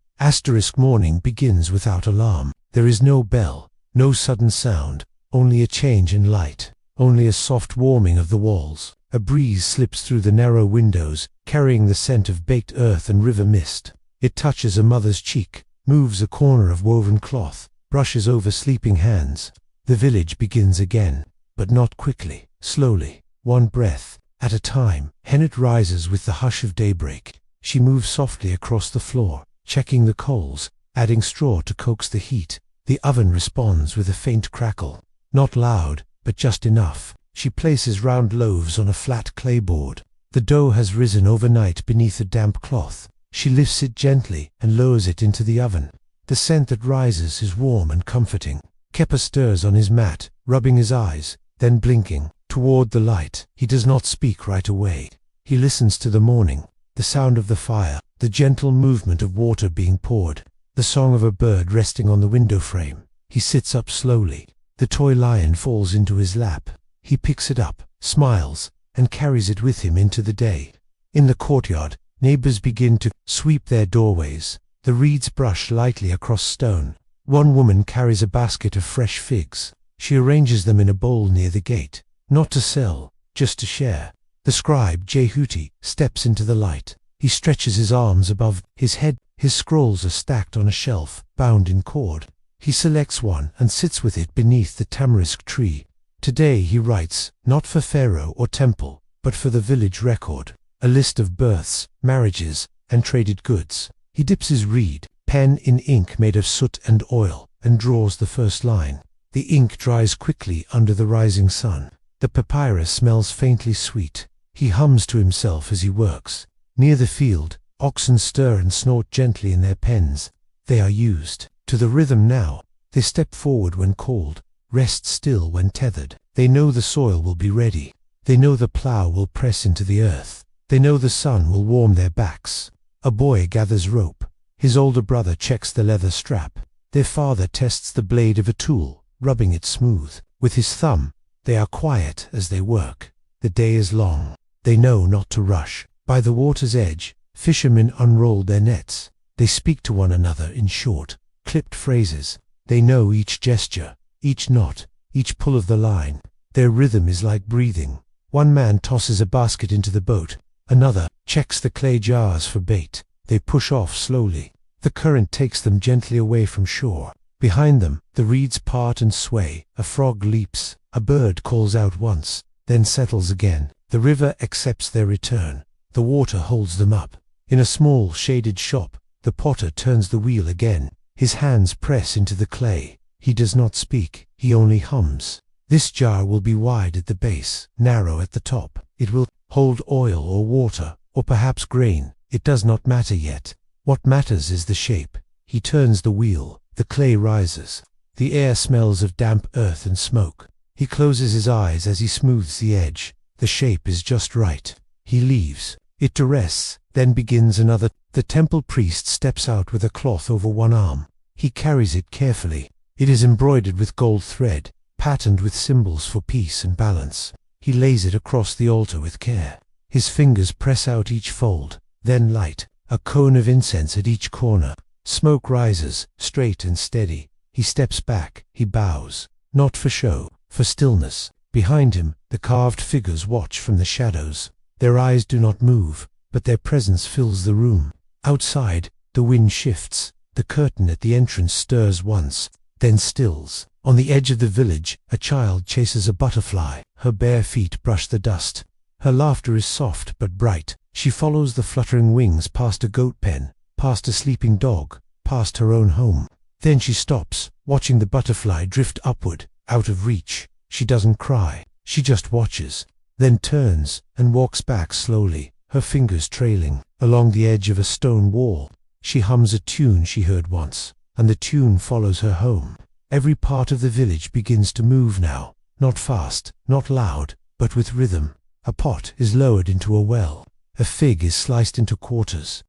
Morning begins without alarm. There is no bell, no sudden sound, only a change in light, only a soft warming of the walls. A breeze slips through the narrow windows, carrying the scent of baked earth and river mist. It touches a mother's cheek, moves a corner of woven cloth, brushes over sleeping hands. The village begins again, but not quickly, slowly, one breath at a time. Hennet rises with the hush of daybreak. She moves softly across the floor, checking the coals, adding straw to coax the heat. The oven responds with a faint crackle, not loud, but just enough. She places round loaves on a flat clay board. The dough has risen overnight beneath a damp cloth. She lifts it gently and lowers it into the oven. The scent that rises is warm and comforting. Kepa stirs on his mat, rubbing his eyes, then blinking toward the light. He does not speak right away. He listens to the morning, the sound of the fire, the gentle movement of water being poured, the song of a bird resting on the window frame. He sits up slowly. The toy lion falls into his lap. He picks it up, smiles, and carries it with him into the day. In the courtyard, neighbors begin to sweep their doorways. The reeds brush lightly across stone. One woman carries a basket of fresh figs. She arranges them in a bowl near the gate, not to sell, just to share. The scribe Jehuti steps into the light. He stretches his arms above his head. His scrolls are stacked on a shelf, bound in cord. He selects one and sits with it beneath the tamarisk tree. Today he writes, not for Pharaoh or temple, but for the village record, a list of births, marriages, and traded goods. He dips his reed, pen in ink made of soot and oil, and draws the first line. The ink dries quickly under the rising sun. The papyrus smells faintly sweet. He hums to himself as he works. Near the field, oxen stir and snort gently in their pens. They are used to the rhythm now. They step forward when called, rest still when tethered. They know the soil will be ready. They know the plow will press into the earth. They know the sun will warm their backs. A boy gathers rope. His older brother checks the leather strap. Their father tests the blade of a tool, rubbing it smooth with his thumb. They are quiet as they work. The day is long. They know not to rush. By the water's edge, fishermen unroll their nets. They speak to one another in short, clipped phrases. They know each gesture, each knot, each pull of the line. Their rhythm is like breathing. One man tosses a basket into the boat. Another checks the clay jars for bait. They push off slowly. The current takes them gently away from shore. Behind them, the reeds part and sway. A frog leaps. A bird calls out once, then settles again. The river accepts their return. The water holds them up. In a small, shaded shop, the potter turns the wheel again. His hands press into the clay. He does not speak. He only hums. This jar will be wide at the base, narrow at the top. It will hold oil or water, or perhaps grain. It does not matter yet. What matters is the shape. He turns the wheel. The clay rises. The air smells of damp earth and smoke. He closes his eyes as he smooths the edge. The shape is just right. He leaves it to rest, then begins another. The temple priest steps out with a cloth over one arm. He carries it carefully. It is embroidered with gold thread, patterned with symbols for peace and balance. He lays it across the altar with care. His fingers press out each fold, then light a cone of incense at each corner. Smoke rises, straight and steady. He steps back. He bows, not for show, for stillness. Behind him, the carved figures watch from the shadows. Their eyes do not move, but their presence fills the room. Outside, the wind shifts. The curtain at the entrance stirs once, then stills. On the edge of the village, a child chases a butterfly. Her bare feet brush the dust. Her laughter is soft but bright. She follows the fluttering wings past a goat pen, past a sleeping dog, past her own home. Then she stops, watching the butterfly drift upward, out of reach. She doesn't cry. She just watches, then turns and walks back slowly, her fingers trailing along the edge of a stone wall. She hums a tune she heard once, and the tune follows her home. Every part of the village begins to move now, not fast, not loud, but with rhythm. A pot is lowered into a well. A fig is sliced into quarters.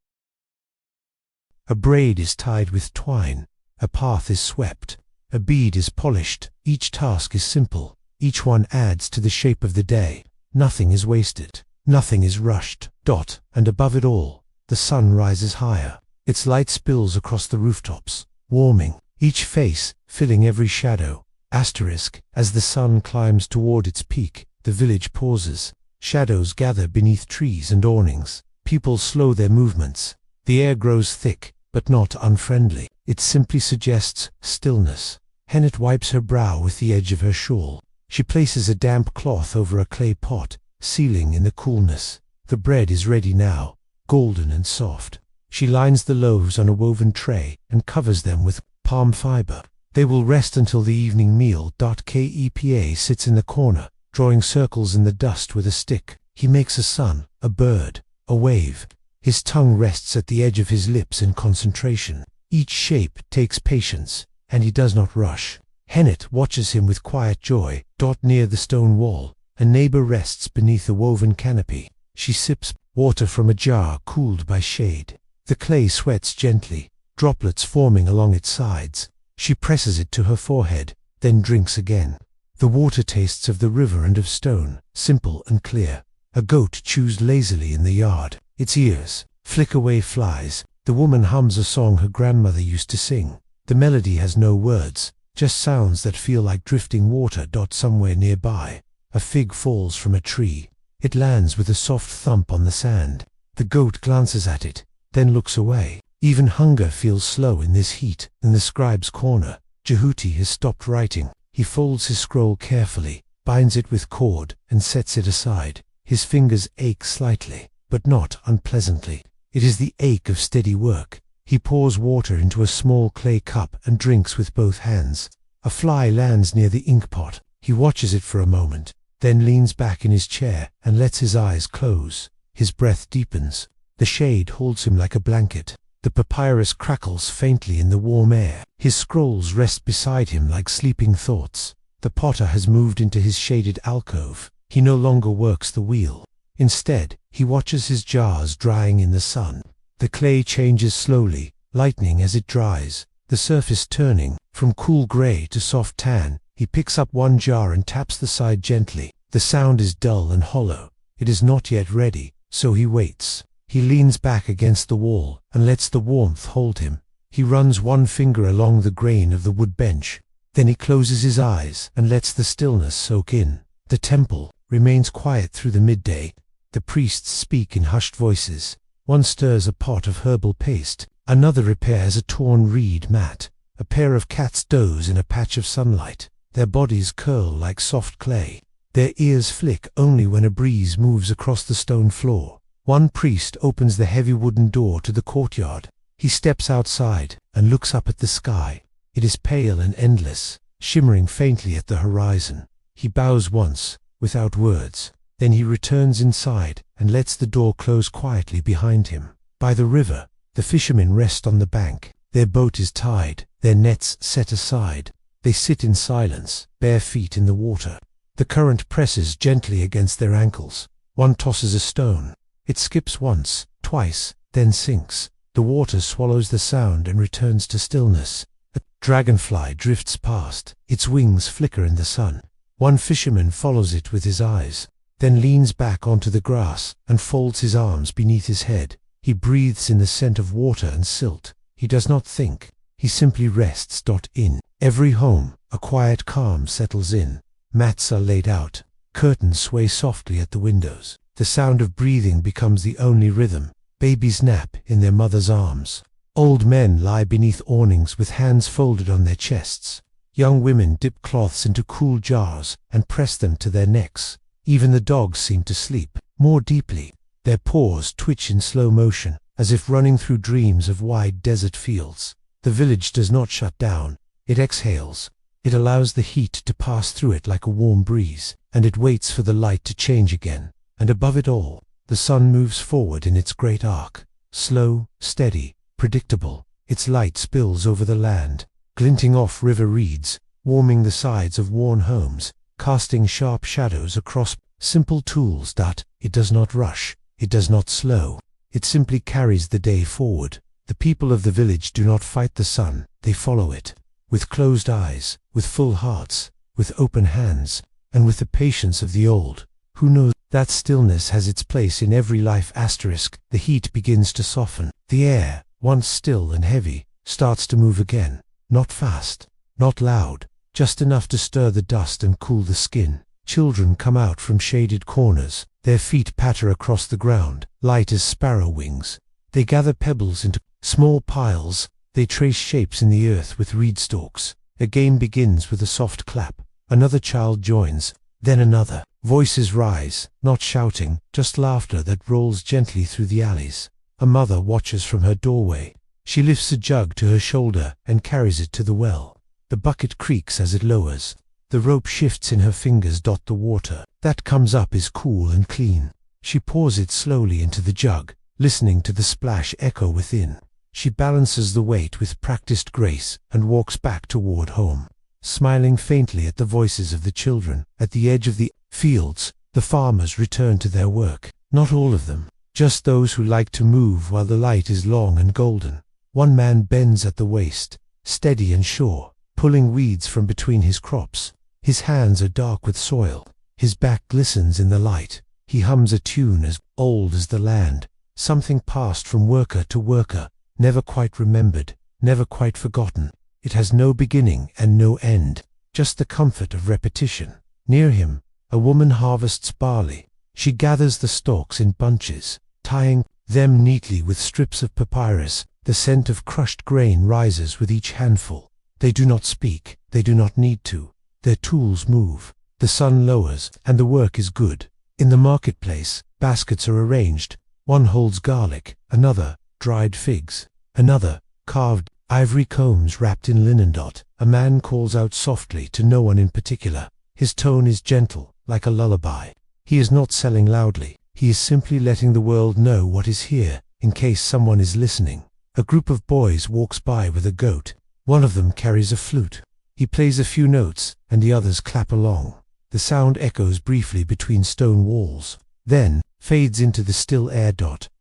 A braid is tied with twine. A path is swept. A bead is polished. Each task is simple. Each one adds to the shape of the day. Nothing is wasted. Nothing is rushed. And above it all, the sun rises higher. Its light spills across the rooftops, warming each face, filling every shadow. As the sun climbs toward its peak, the village pauses. Shadows gather beneath trees and awnings. People slow their movements. The air grows thick, but not unfriendly. It simply suggests stillness. Hennet wipes her brow with the edge of her shawl. She places a damp cloth over a clay pot, sealing in the coolness. The bread is ready now, golden and soft. She lines the loaves on a woven tray and covers them with palm fiber. They will rest until the evening meal. Kepa sits in the corner, drawing circles in the dust with a stick. He makes a sun, a bird, a wave. His tongue rests at the edge of his lips in concentration. Each shape takes patience, and he does not rush. Hennet watches him with quiet joy. Near the stone wall, a neighbor rests beneath a woven canopy. She sips water from a jar cooled by shade. The clay sweats gently, droplets forming along its sides. She presses it to her forehead, then drinks again. The water tastes of the river and of stone, simple and clear. A goat chews lazily in the yard. Its ears flick away flies. The woman hums a song her grandmother used to sing. The melody has no words, just sounds that feel like drifting water. Somewhere nearby, a fig falls from a tree. It lands with a soft thump on the sand. The goat glances at it, then looks away. Even hunger feels slow in this heat. In the scribe's corner, Jehuti has stopped writing. He folds his scroll carefully, binds it with cord, and sets it aside. His fingers ache slightly, but not unpleasantly. It is the ache of steady work. He pours water into a small clay cup and drinks with both hands. A fly lands near the inkpot. He watches it for a moment, then leans back in his chair and lets his eyes close. His breath deepens. The shade holds him like a blanket. The papyrus crackles faintly in the warm air. His scrolls rest beside him like sleeping thoughts. The potter has moved into his shaded alcove. He no longer works the wheel. Instead, he watches his jars drying in the sun. The clay changes slowly, lightening as it dries, the surface turning from cool gray to soft tan. He picks up one jar and taps the side gently. The sound is dull and hollow. It is not yet ready, so he waits. He leans back against the wall and lets the warmth hold him. He runs one finger along the grain of the wood bench. Then he closes his eyes and lets the stillness soak in. The temple remains quiet through the midday. The priests speak in hushed voices. One stirs a pot of herbal paste. Another repairs a torn reed mat. A pair of cats doze in a patch of sunlight. Their bodies curl like soft clay. Their ears flick only when a breeze moves across the stone floor. One priest opens the heavy wooden door to the courtyard. He steps outside and looks up at the sky. It is pale and endless, shimmering faintly at the horizon. He bows once, without words. Then he returns inside and lets the door close quietly behind him. By the river, the fishermen rest on the bank. Their boat is tied, their nets set aside. They sit in silence, bare feet in the water. The current presses gently against their ankles. One tosses a stone. It skips once, twice, then sinks. The water swallows the sound and returns to stillness. A dragonfly drifts past. Its wings flicker in the sun. One fisherman follows it with his eyes, then leans back onto the grass and folds his arms beneath his head. He breathes in the scent of water and silt. He does not think. He simply rests. In every home, a quiet calm settles in. Mats are laid out. Curtains sway softly at the windows. The sound of breathing becomes the only rhythm. Babies nap in their mother's arms. Old men lie beneath awnings with hands folded on their chests. Young women dip cloths into cool jars and press them to their necks. Even the dogs seem to sleep, more deeply. Their paws twitch in slow motion, as if running through dreams of wide desert fields. The village does not shut down. It exhales. It allows the heat to pass through it like a warm breeze, and it waits for the light to change again. And above it all, the sun moves forward in its great arc. Slow, steady, predictable. Its light spills over the land, glinting off river reeds, warming the sides of worn homes, casting sharp shadows across simple tools. It does not rush. It does not slow. It simply carries the day forward. The people of the village do not fight the sun. They follow it. With closed eyes, with full hearts, with open hands, and with the patience of the old, who knows that stillness has its place in every life. The heat begins to soften. The air, once still and heavy, starts to move again. Not fast, not loud, just enough to stir the dust and cool the skin. Children come out from shaded corners. Their feet patter across the ground, light as sparrow wings. They gather pebbles into small piles. They trace shapes in the earth with reed stalks. A game begins with a soft clap. Another child joins, then another. Voices rise, not shouting, just laughter that rolls gently through the alleys. A mother watches from her doorway. She lifts a jug to her shoulder and carries it to the well. The bucket creaks as it lowers. The rope shifts in her fingers. The water that comes up is cool and clean. She pours it slowly into the jug, listening to the splash echo within. She balances the weight with practiced grace and walks back toward home, smiling faintly at the voices of the children. At the edge of the fields, the farmers return to their work. Not all of them, just those who like to move while the light is long and golden. One man bends at the waist, steady and sure, pulling weeds from between his crops. His hands are dark with soil. His back glistens in the light. He hums a tune as old as the land, something passed from worker to worker, never quite remembered, never quite forgotten. It has no beginning and no end, just the comfort of repetition. Near him, a woman harvests barley. She gathers the stalks in bunches, tying them neatly with strips of papyrus. The scent of crushed grain rises with each handful. They do not speak. They do not need to. Their tools move. The sun lowers, and the work is good. In the marketplace, baskets are arranged. One holds garlic, another dried figs, another carved ivory combs wrapped in linen. A man calls out softly to no one in particular. His tone is gentle, like a lullaby. He is not selling loudly. He is simply letting the world know what is here, in case someone is listening. A group of boys walks by with a goat. One of them carries a flute. He plays a few notes, and the others clap along. The sound echoes briefly between stone walls, then fades into the still air.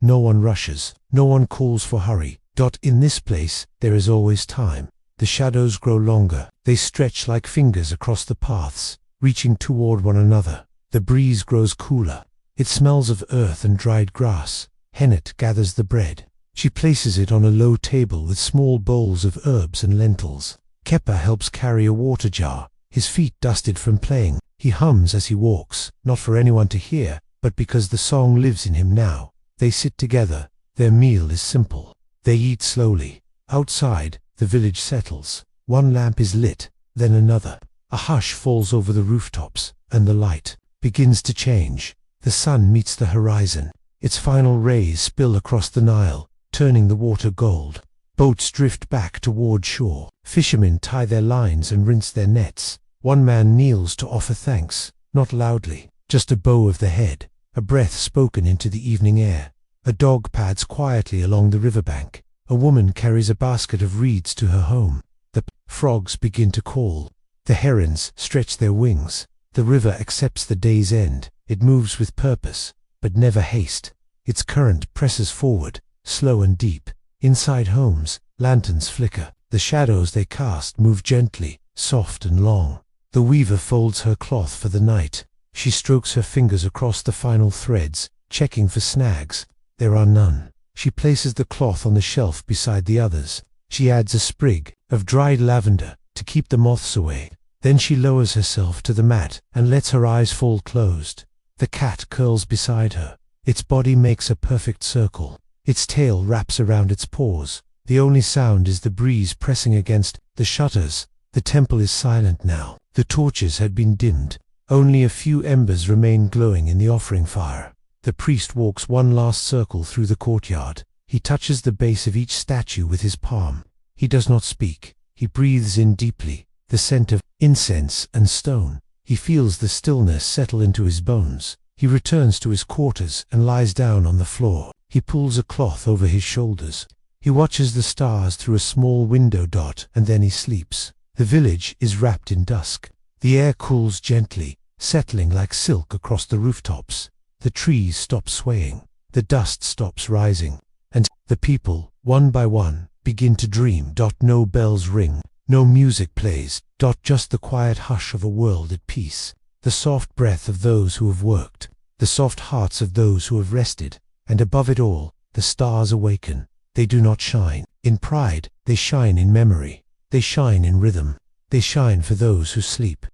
No one rushes. No one calls for hurry. In this place, there is always time. The shadows grow longer. They stretch like fingers across the paths, reaching toward one another. The breeze grows cooler. It smells of earth and dried grass. Hennet gathers the bread. She places it on a low table with small bowls of herbs and lentils. Kepa helps carry a water jar, his feet dusted from playing. He hums as he walks, not for anyone to hear, but because the song lives in him now. They sit together. Their meal is simple. They eat slowly. Outside, the village settles. One lamp is lit, then another. A hush falls over the rooftops, and the light begins to change. The sun meets the horizon. Its final rays spill across the Nile, turning the water gold. Boats drift back toward shore. Fishermen tie their lines and rinse their nets. One man kneels to offer thanks, not loudly, just a bow of the head, a breath spoken into the evening air. A dog pads quietly along the riverbank. A woman carries a basket of reeds to her home. The frogs begin to call. The herons stretch their wings. The river accepts the day's end. It moves with purpose, but never haste. Its current presses forward, slow and deep. Inside homes, lanterns flicker. The shadows they cast move gently, soft and long. The weaver folds her cloth for the night. She strokes her fingers across the final threads, checking for snags. There are none. She places the cloth on the shelf beside the others. She adds a sprig of dried lavender to keep the moths away. Then she lowers herself to the mat and lets her eyes fall closed. The cat curls beside her. Its body makes a perfect circle. Its tail wraps around its paws. The only sound is the breeze pressing against the shutters. The temple is silent now. The torches had been dimmed. Only a few embers remain glowing in the offering fire. The priest walks one last circle through the courtyard. He touches the base of each statue with his palm. He does not speak. He breathes in deeply, the scent of incense and stone. He feels the stillness settle into his bones. He returns to his quarters and lies down on the floor. He pulls a cloth over his shoulders. He watches the stars through a small window dot, and then he sleeps. The village is wrapped in dusk. The air cools gently, settling like silk across the rooftops. The trees stop swaying. The dust stops rising. And the people, one by one, begin to dream. No bells ring. No music plays. Just the quiet hush of a world at peace. The soft breath of those who have worked. The soft hearts of those who have rested. And above it all, the stars awaken. They do not shine in pride. They shine in memory. They shine in rhythm. They shine for those who sleep.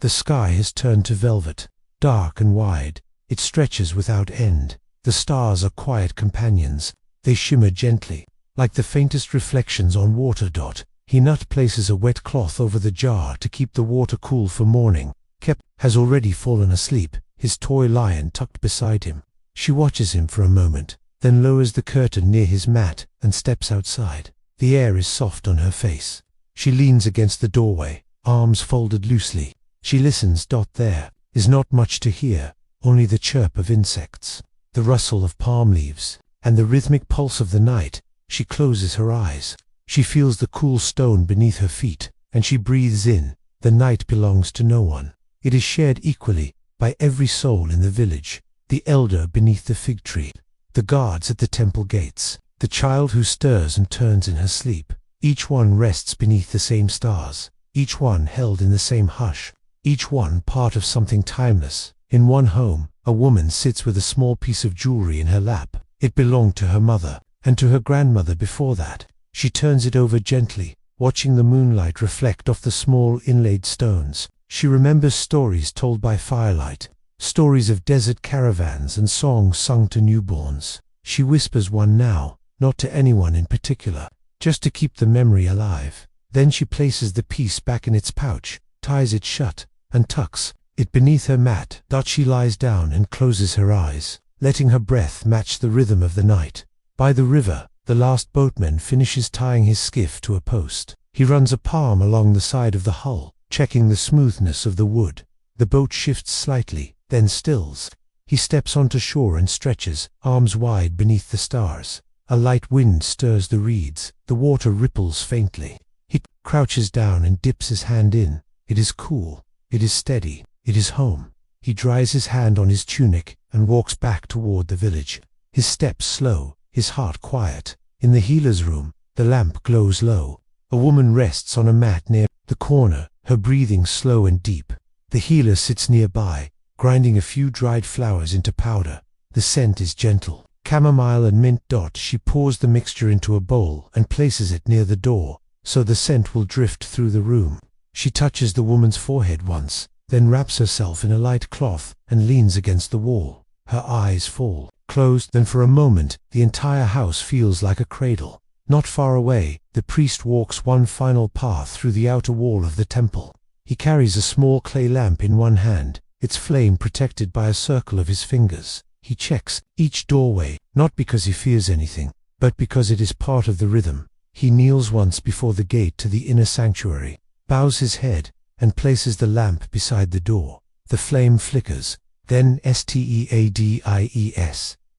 The sky has turned to velvet, dark and wide. It stretches without end. The stars are quiet companions. They shimmer gently, like the faintest reflections on water. Henut places a wet cloth over the jar to keep the water cool for morning. Kep has already fallen asleep, his toy lion tucked beside him. She watches him for a moment, then lowers the curtain near his mat and steps outside. The air is soft on her face. She leans against the doorway, arms folded loosely. She listens. There is not much to hear, only the chirp of insects, the rustle of palm leaves, and the rhythmic pulse of the night. She closes her eyes. She feels the cool stone beneath her feet, and she breathes in. The night belongs to no one. It is shared equally by every soul in the village. The elder beneath the fig tree, the guards at the temple gates, the child who stirs and turns in her sleep. Each one rests beneath the same stars, each one held in the same hush, each one part of something timeless. In one home, a woman sits with a small piece of jewelry in her lap. It belonged to her mother, and to her grandmother before that. She turns it over gently, watching the moonlight reflect off the small inlaid stones. She remembers stories told by firelight, stories of desert caravans and songs sung to newborns. She whispers one now, not to anyone in particular, just to keep the memory alive. Then she places the piece back in its pouch, ties it shut, and tucks it beneath her mat. She lies down and closes her eyes, letting her breath match the rhythm of the night. By the river, the last boatman finishes tying his skiff to a post. He runs a palm along the side of the hull, checking the smoothness of the wood. The boat shifts slightly, then stills. He steps onto shore and stretches, arms wide beneath the stars. A light wind stirs the reeds. The water ripples faintly. He crouches down and dips his hand in. It is cool. It is steady. It is home. He dries his hand on his tunic and walks back toward the village. His steps slow, his heart quiet. In the healer's room, The lamp glows low. A woman rests on a mat near the corner, her breathing slow and deep. The healer sits nearby, grinding a few dried flowers into powder. The scent is gentle, chamomile and mint. She pours the mixture into a bowl and places it near the door, so the scent will drift through the room. She touches the woman's forehead once, then wraps herself in a light cloth and leans against the wall. Her eyes fall closed, then for a moment the entire house feels like a cradle. Not far away, the priest walks one final path through the outer wall of the temple. He carries a small clay lamp in one hand, its flame protected by a circle of his fingers. He checks each doorway, not because he fears anything, but because it is part of the rhythm. He kneels once before the gate to the inner sanctuary, bows his head, and places the lamp beside the door. The flame flickers, then steadies.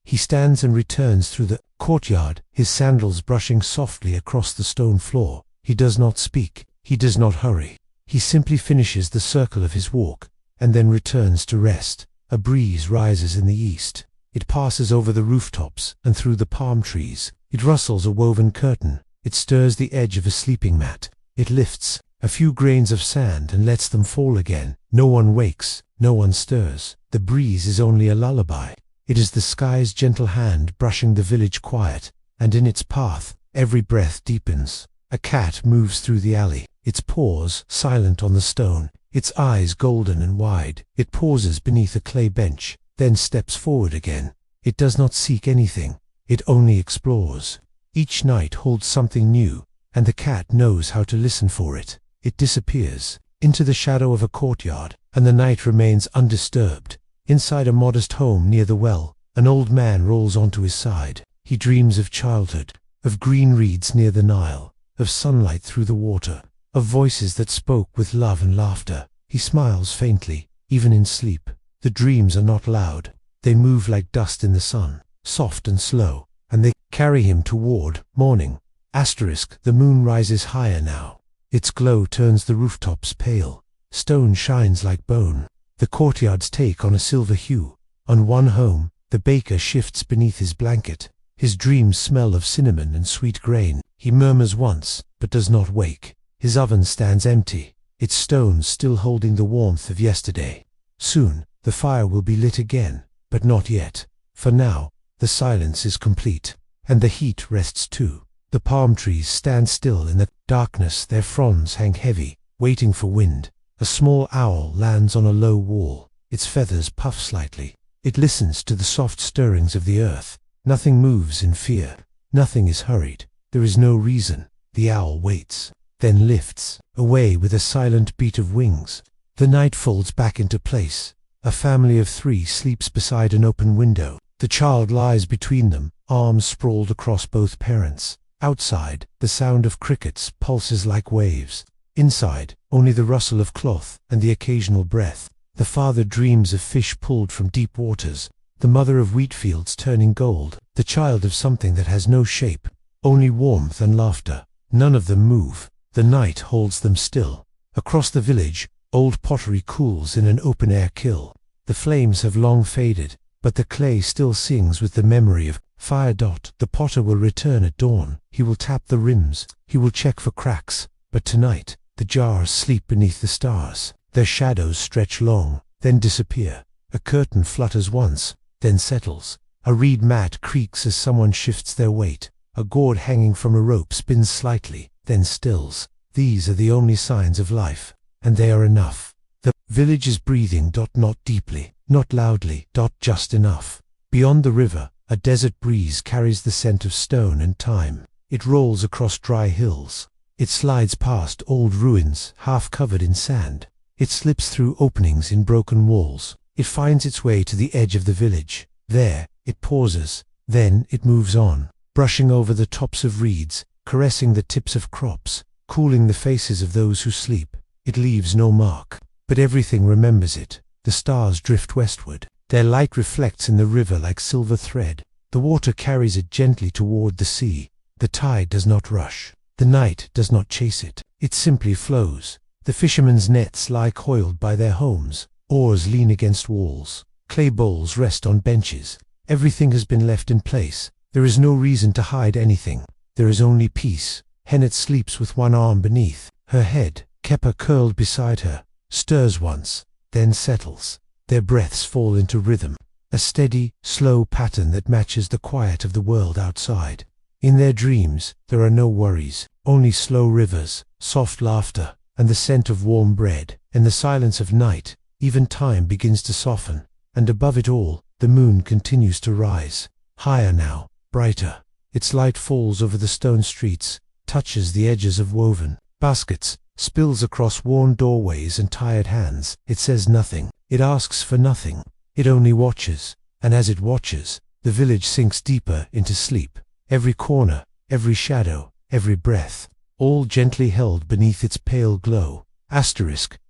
He stands and returns through the courtyard, his sandals brushing softly across the stone floor. He does not speak, he does not hurry. He simply finishes the circle of his walk, and then returns to rest. A breeze rises in the east. It passes over the rooftops and through the palm trees. It rustles a woven curtain. It stirs the edge of a sleeping mat. It lifts a few grains of sand and lets them fall again. No one wakes, no one stirs. The breeze is only a lullaby. It is the sky's gentle hand brushing the village quiet, and in its path, every breath deepens. A cat moves through the alley, its paws silent on the stone, its eyes golden and wide. It pauses beneath a clay bench, then steps forward again. It does not seek anything, it only explores. Each night holds something new, and the cat knows how to listen for it. It disappears into the shadow of a courtyard, and the night remains undisturbed. Inside a modest home near the well, an old man rolls onto his side. He dreams of childhood, of green reeds near the Nile, of sunlight through the water, of voices that spoke with love and laughter. He smiles faintly, even in sleep. The dreams are not loud. They move like dust in the sun, soft and slow, and they carry him toward morning. The moon rises higher now. Its glow turns the rooftops pale. Stone shines like bone. The courtyards take on a silver hue. On one home, the baker shifts beneath his blanket. His dreams smell of cinnamon and sweet grain. He murmurs once, but does not wake. His oven stands empty, its stones still holding the warmth of yesterday. Soon, the fire will be lit again, but not yet. For now, the silence is complete, and the heat rests too. The palm trees stand still in the darkness, their fronds hang heavy, waiting for wind. A small owl lands on a low wall, its feathers puff slightly. It listens to the soft stirrings of the earth. Nothing moves in fear. Nothing is hurried. There is no reason. The owl waits, then lifts away with a silent beat of wings. The night folds back into place. A family of 3 sleeps beside an open window. The child lies between them, arms sprawled across both parents. Outside, the sound of crickets pulses like waves. Inside, only the rustle of cloth and the occasional breath. The father dreams of fish pulled from deep waters, the mother of wheat fields turning gold, the child of something that has no shape, only warmth and laughter. None of them move. The night holds them still. Across the village, old pottery cools in an open-air kiln. The flames have long faded, but the clay still sings with the memory of fire. The potter will return at dawn. He will tap the rims. He will check for cracks. But tonight, the jars sleep beneath the stars. Their shadows stretch long, then disappear. A curtain flutters once, then settles. A reed mat creaks as someone shifts their weight. A gourd hanging from a rope spins slightly, then stills. These are the only signs of life, and they are enough. The village is breathing. Not deeply, not loudly. Just enough. Beyond the river, a desert breeze carries the scent of stone and time. It rolls across dry hills. It slides past old ruins, half covered in sand. It slips through openings in broken walls. It finds its way to the edge of the village. There, it pauses. Then it moves on, brushing over the tops of reeds, caressing the tips of crops, cooling the faces of those who sleep. It leaves no mark, but everything remembers it. The stars drift westward. Their light reflects in the river like silver thread. The water carries it gently toward the sea. The tide does not rush. The night does not chase it. It simply flows. The fishermen's nets lie coiled by their homes. Oars lean against walls. Clay bowls rest on benches. Everything has been left in place. There is no reason to hide anything. There is only peace. Hennet sleeps with one arm beneath her head. Kepper, curled beside her, stirs once, then settles. Their breaths fall into rhythm, a steady, slow pattern that matches the quiet of the world outside. In their dreams, there are no worries, only slow rivers, soft laughter, and the scent of warm bread. In the silence of night, even time begins to soften, and above it all, the moon continues to rise. Higher now, brighter. Its light falls over the stone streets, touches the edges of woven baskets, spills across worn doorways and tired hands. It says nothing. It asks for nothing. It only watches, and as it watches, the village sinks deeper into sleep. Every corner, every shadow, every breath, all gently held beneath its pale glow.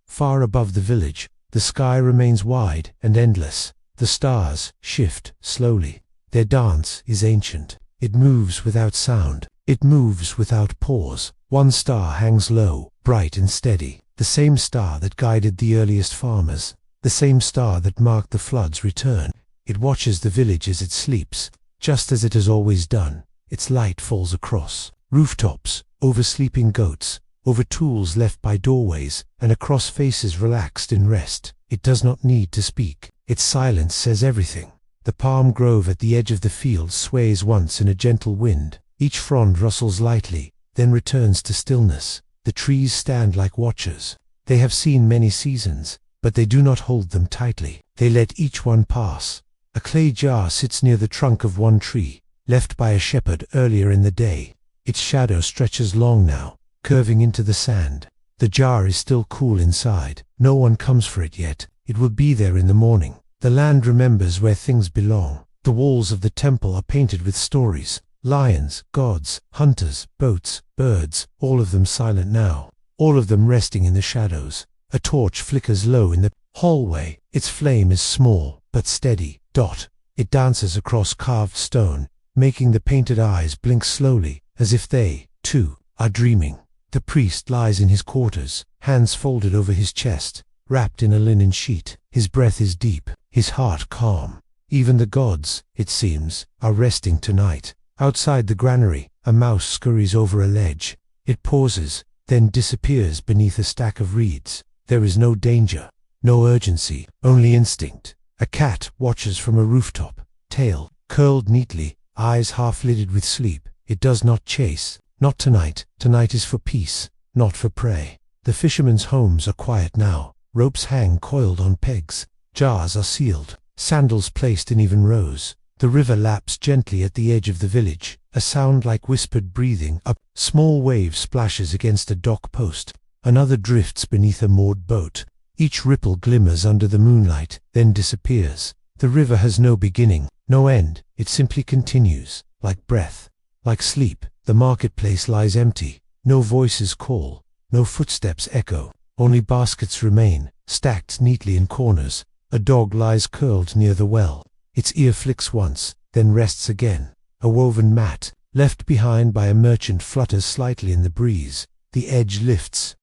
Far above the village, the sky remains wide and endless. The stars shift slowly. Their dance is ancient. It moves without sound. It moves without pause. One star hangs low, bright and steady. The same star that guided the earliest farmers. The same star that marked the flood's return. It watches the village as it sleeps, just as it has always done. Its light falls across rooftops, over sleeping goats, over tools left by doorways, and across faces relaxed in rest. It does not need to speak. Its silence says everything. The palm grove at the edge of the field sways once in a gentle wind. Each frond rustles lightly, then returns to stillness. The trees stand like watchers. They have seen many seasons, but they do not hold them tightly. They let each one pass. A clay jar sits near the trunk of one tree, left by a shepherd earlier in the day. Its shadow stretches long now, curving into the sand. The jar is still cool inside. No one comes for it yet. It will be there in the morning. The land remembers where things belong. The walls of the temple are painted with stories. Lions, gods, hunters, boats, birds, all of them silent now. All of them resting in the shadows. A torch flickers low in the hallway. Its flame is small, but steady. It dances across carved stone, making the painted eyes blink slowly, as if they, too, are dreaming. The priest lies in his quarters, hands folded over his chest, wrapped in a linen sheet. His breath is deep, his heart calm. Even the gods, it seems, are resting tonight. Outside the granary, a mouse scurries over a ledge. It pauses, then disappears beneath a stack of reeds. There is no danger, no urgency, only instinct. A cat watches from a rooftop, tail curled neatly, eyes half-lidded with sleep. It does not chase. Not tonight. Tonight is for peace, not for prey. The fishermen's homes are quiet now. Ropes hang coiled on pegs. Jars are sealed. Sandals placed in even rows. The river laps gently at the edge of the village, a sound like whispered breathing. A small wave splashes against a dock post. Another drifts beneath a moored boat. Each ripple glimmers under the moonlight, then disappears. The river has no beginning, no end. It simply continues, like breath, like sleep. The marketplace lies empty. No voices call, no footsteps echo. Only baskets remain, stacked neatly in corners. A dog lies curled near the well. Its ear flicks once, then rests again. A woven mat, left behind by a merchant, flutters slightly in the breeze. The edge lifts,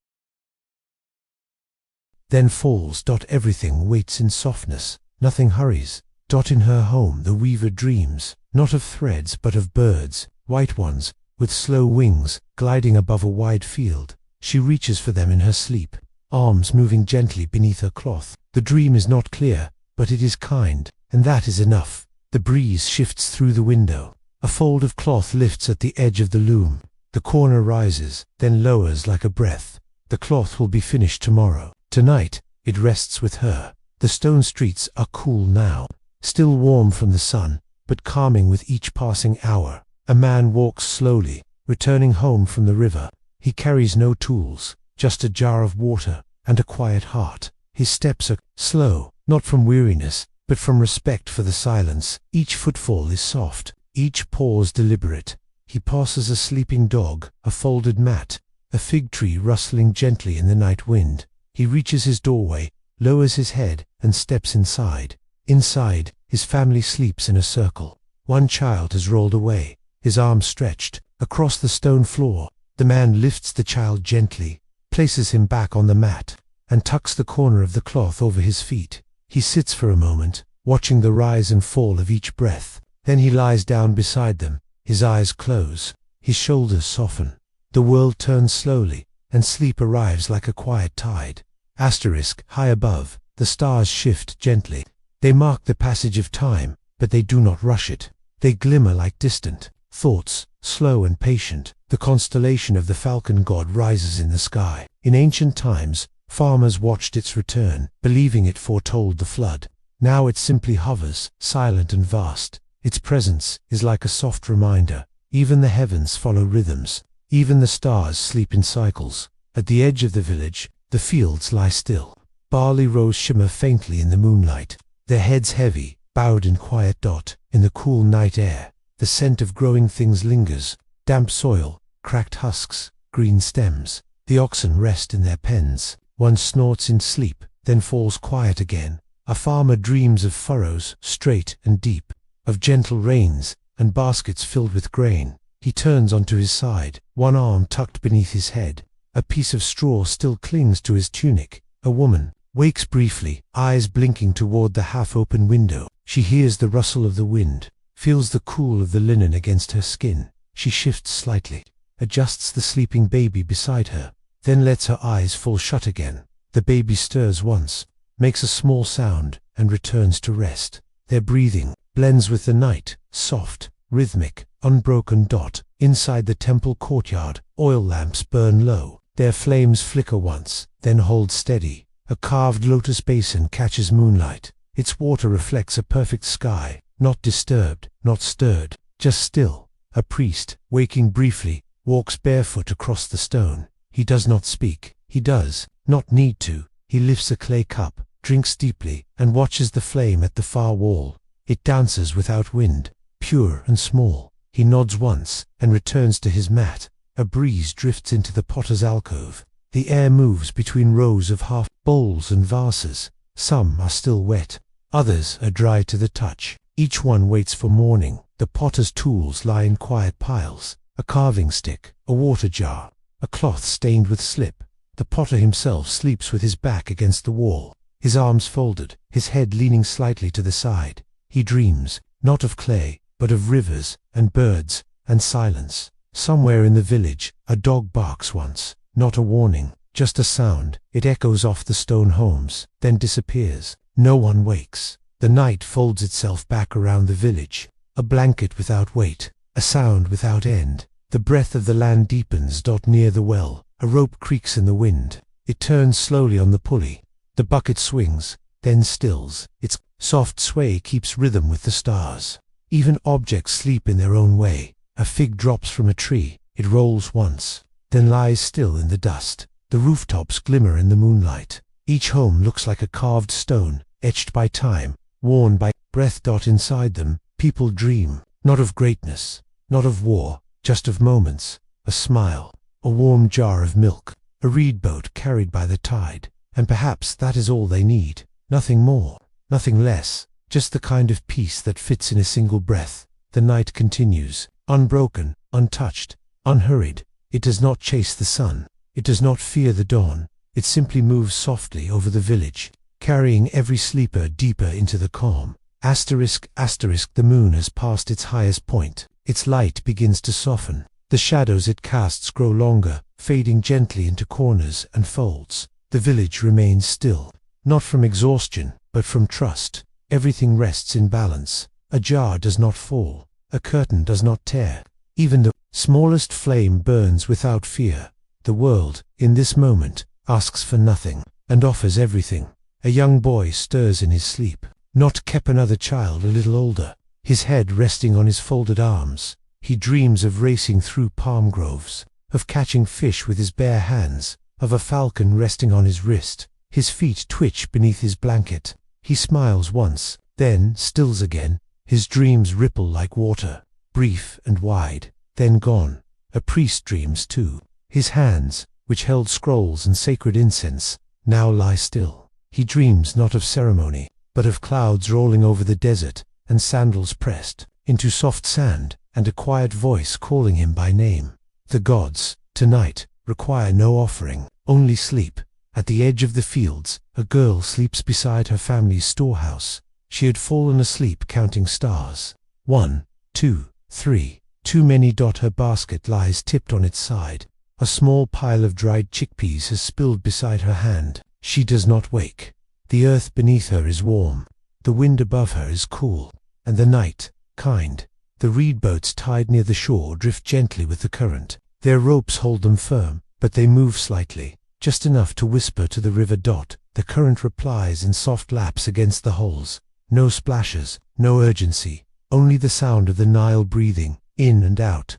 then falls. Everything waits in softness. Nothing hurries. In her home the weaver dreams, not of threads but of birds, white ones, with slow wings, gliding above a wide field. She reaches for them in her sleep, arms moving gently beneath her cloth. The dream is not clear, but it is kind, and that is enough. The breeze shifts through the window. A fold of cloth lifts at the edge of the loom. The corner rises, then lowers like a breath. The cloth will be finished tomorrow. Tonight, it rests with her. The stone streets are cool now, still warm from the sun, but calming with each passing hour. A man walks slowly, returning home from the river. He carries no tools, just a jar of water and a quiet heart. His steps are slow, not from weariness, but from respect for the silence. Each footfall is soft, each pause deliberate. He passes a sleeping dog, a folded mat, a fig tree rustling gently in the night wind. He reaches his doorway, lowers his head, and steps inside. Inside, his family sleeps in a circle. One child has rolled away, his arms stretched. Across the stone floor, the man lifts the child gently, places him back on the mat, and tucks the corner of the cloth over his feet. He sits for a moment, watching the rise and fall of each breath. Then he lies down beside them. His eyes close. His shoulders soften. The world turns slowly, and sleep arrives like a quiet tide. High above, the stars shift gently. They mark the passage of time, but they do not rush it. They glimmer like distant thoughts, slow and patient. The constellation of the falcon god rises in the sky. In ancient times, farmers watched its return, believing it foretold the flood. Now it simply hovers, silent and vast. Its presence is like a soft reminder. Even the heavens follow rhythms. Even the stars sleep in cycles. At the edge of the village, the fields lie still. Barley rows shimmer faintly in the moonlight, their heads heavy, bowed in quiet dot. In the cool night air, the scent of growing things lingers. Damp soil, cracked husks, green stems. The oxen rest in their pens. One snorts in sleep, then falls quiet again. A farmer dreams of furrows, straight and deep, of gentle rains, and baskets filled with grain. He turns onto his side, one arm tucked beneath his head. A piece of straw still clings to his tunic. A woman wakes briefly, eyes blinking toward the half-open window. She hears the rustle of the wind, feels the cool of the linen against her skin. She shifts slightly, adjusts the sleeping baby beside her, then lets her eyes fall shut again. The baby stirs once, makes a small sound, and returns to rest. Their breathing blends with the night, soft, rhythmic, unbroken dot. Inside the temple courtyard, oil lamps burn low. Their flames flicker once, then hold steady. A carved lotus basin catches moonlight. Its water reflects a perfect sky, not disturbed, not stirred, just still. A priest, waking briefly, walks barefoot across the stone. He does not speak. He does not need to. He lifts a clay cup, drinks deeply, and watches the flame at the far wall. It dances without wind, pure and small. He nods once, and returns to his mat. A breeze drifts into the potter's alcove. The air moves between rows of half bowls and vases. Some are still wet, others are dry to the touch. Each one waits for morning. The potter's tools lie in quiet piles. A carving stick, a water jar, a cloth stained with slip. The potter himself sleeps with his back against the wall, his arms folded, his head leaning slightly to the side. He dreams, not of clay, but of rivers, and birds, and silence. Somewhere in the village, a dog barks once, not a warning, just a sound. It echoes off the stone homes, then disappears. No one wakes. The night folds itself back around the village, a blanket without weight, a sound without end. The breath of the land deepens. Near the well, a rope creaks in the wind. It turns slowly on the pulley. The bucket swings, then stills. Its soft sway keeps rhythm with the stars. Even objects sleep in their own way. A fig drops from a tree. It rolls once, then lies still in the dust. The rooftops glimmer in the moonlight. Each home looks like a carved stone, etched by time, worn by breath. Inside them, people dream, not of greatness, not of war, just of moments. A smile, a warm jar of milk, a reed boat carried by the tide. And perhaps that is all they need. Nothing more, nothing less, just the kind of peace that fits in a single breath. The night continues, unbroken, untouched, unhurried. It does not chase the sun. It does not fear the dawn. It simply moves softly over the village, carrying every sleeper deeper into the calm. The moon has passed its highest point. Its light begins to soften. The shadows it casts grow longer, fading gently into corners and folds. The village remains still, not from exhaustion, but from trust. Everything rests in balance. A jar does not fall. A curtain does not tear. Even the smallest flame burns without fear. The world, in this moment, asks for nothing, and offers everything. A young boy stirs in his sleep. Not Kep, another child a little older, his head resting on his folded arms. He dreams of racing through palm groves, of catching fish with his bare hands, of a falcon resting on his wrist. His feet twitch beneath his blanket. He smiles once, then stills again. His dreams ripple like water, brief and wide, then gone. A priest dreams too. His hands, which held scrolls and sacred incense, now lie still. He dreams not of ceremony, but of clouds rolling over the desert, and sandals pressed into soft sand, and a quiet voice calling him by name. The gods, tonight, require no offering, only sleep. At the edge of the fields, a girl sleeps beside her family's storehouse. She had fallen asleep counting stars. 1, 2, 3. Too many. Her basket lies tipped on its side. A small pile of dried chickpeas has spilled beside her hand. She does not wake. The earth beneath her is warm. The wind above her is cool. And the night, kind. The reed boats tied near the shore drift gently with the current. Their ropes hold them firm, but they move slightly, just enough to whisper to the river. The current replies in soft laps against the hulls. No splashes, no urgency, only the sound of the Nile breathing, in and out,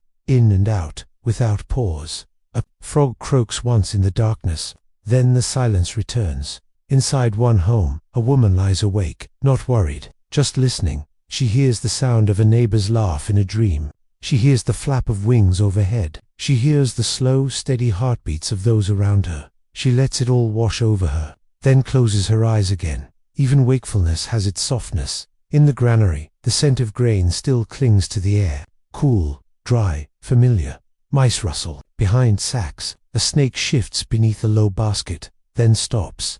without pause. A frog croaks once in the darkness, then the silence returns. Inside one home, a woman lies awake, not worried, just listening. She hears the sound of a neighbor's laugh in a dream. She hears the flap of wings overhead. She hears the slow, steady heartbeats of those around her. She lets it all wash over her, then closes her eyes again. Even wakefulness has its softness. In the granary, the scent of grain still clings to the air. Cool, dry, familiar. Mice rustle. Behind sacks, a snake shifts beneath a low basket, then stops.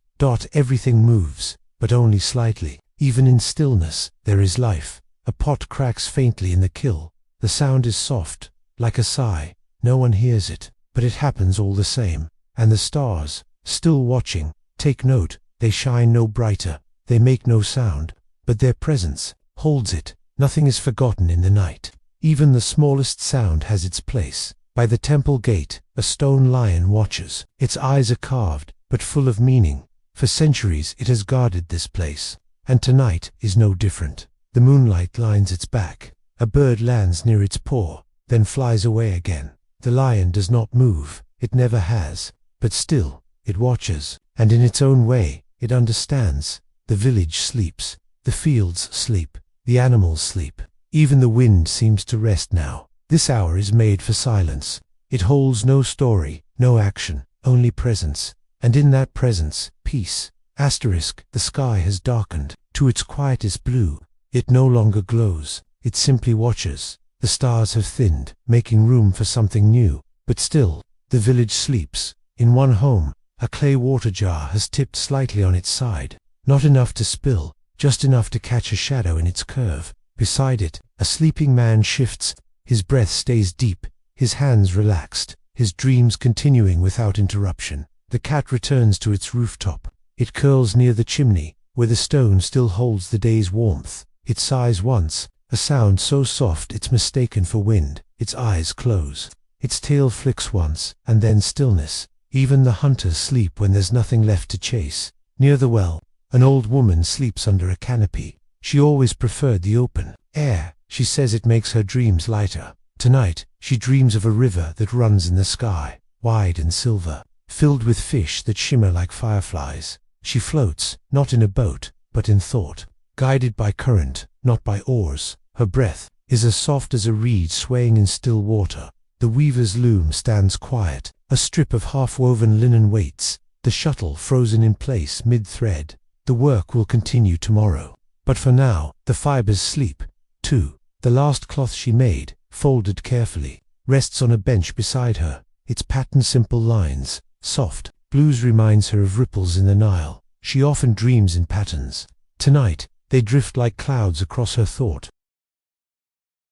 Everything moves, but only slightly. Even in stillness, there is life. A pot cracks faintly in the kiln. The sound is soft, like a sigh. No one hears it, but it happens all the same. And the stars, still watching, take note. They shine no brighter. They make no sound, but their presence holds it. Nothing is forgotten in the night. Even the smallest sound has its place. By the temple gate, a stone lion watches. Its eyes are carved, but full of meaning. For centuries it has guarded this place. And tonight is no different. The moonlight lines its back. A bird lands near its paw, then flies away again. The lion does not move. It never has. But still, it watches. And in its own way, it understands. The village sleeps. The fields sleep. The animals sleep. Even the wind seems to rest now. This hour is made for silence. It holds no story, no action, only presence. And in that presence, peace. The sky has darkened to its quietest blue. It no longer glows. It simply watches. The stars have thinned, making room for something new. But still, the village sleeps. In one home, a clay water jar has tipped slightly on its side. Not enough to spill, just enough to catch a shadow in its curve. Beside it, a sleeping man shifts. His breath stays deep, his hands relaxed, his dreams continuing without interruption. The cat returns to its rooftop. It curls near the chimney, where the stone still holds the day's warmth. It sighs once, a sound so soft it's mistaken for wind. Its eyes close. Its tail flicks once, and then stillness. Even the hunters sleep when there's nothing left to chase. Near the well, an old woman sleeps under a canopy. She always preferred the open air. She says it makes her dreams lighter. Tonight, she dreams of a river that runs in the sky, wide and silver, filled with fish that shimmer like fireflies. She floats, not in a boat, but in thought, guided by current, not by oars. Her breath is as soft as a reed swaying in still water. The weaver's loom stands quiet. A strip of half-woven linen waits, the shuttle frozen in place mid-thread. The work will continue tomorrow. But for now, the fibers sleep, too. The last cloth she made, folded carefully, rests on a bench beside her. Its pattern simple lines, soft, blues reminds her of ripples in the Nile. She often dreams in patterns. Tonight, they drift like clouds across her thought.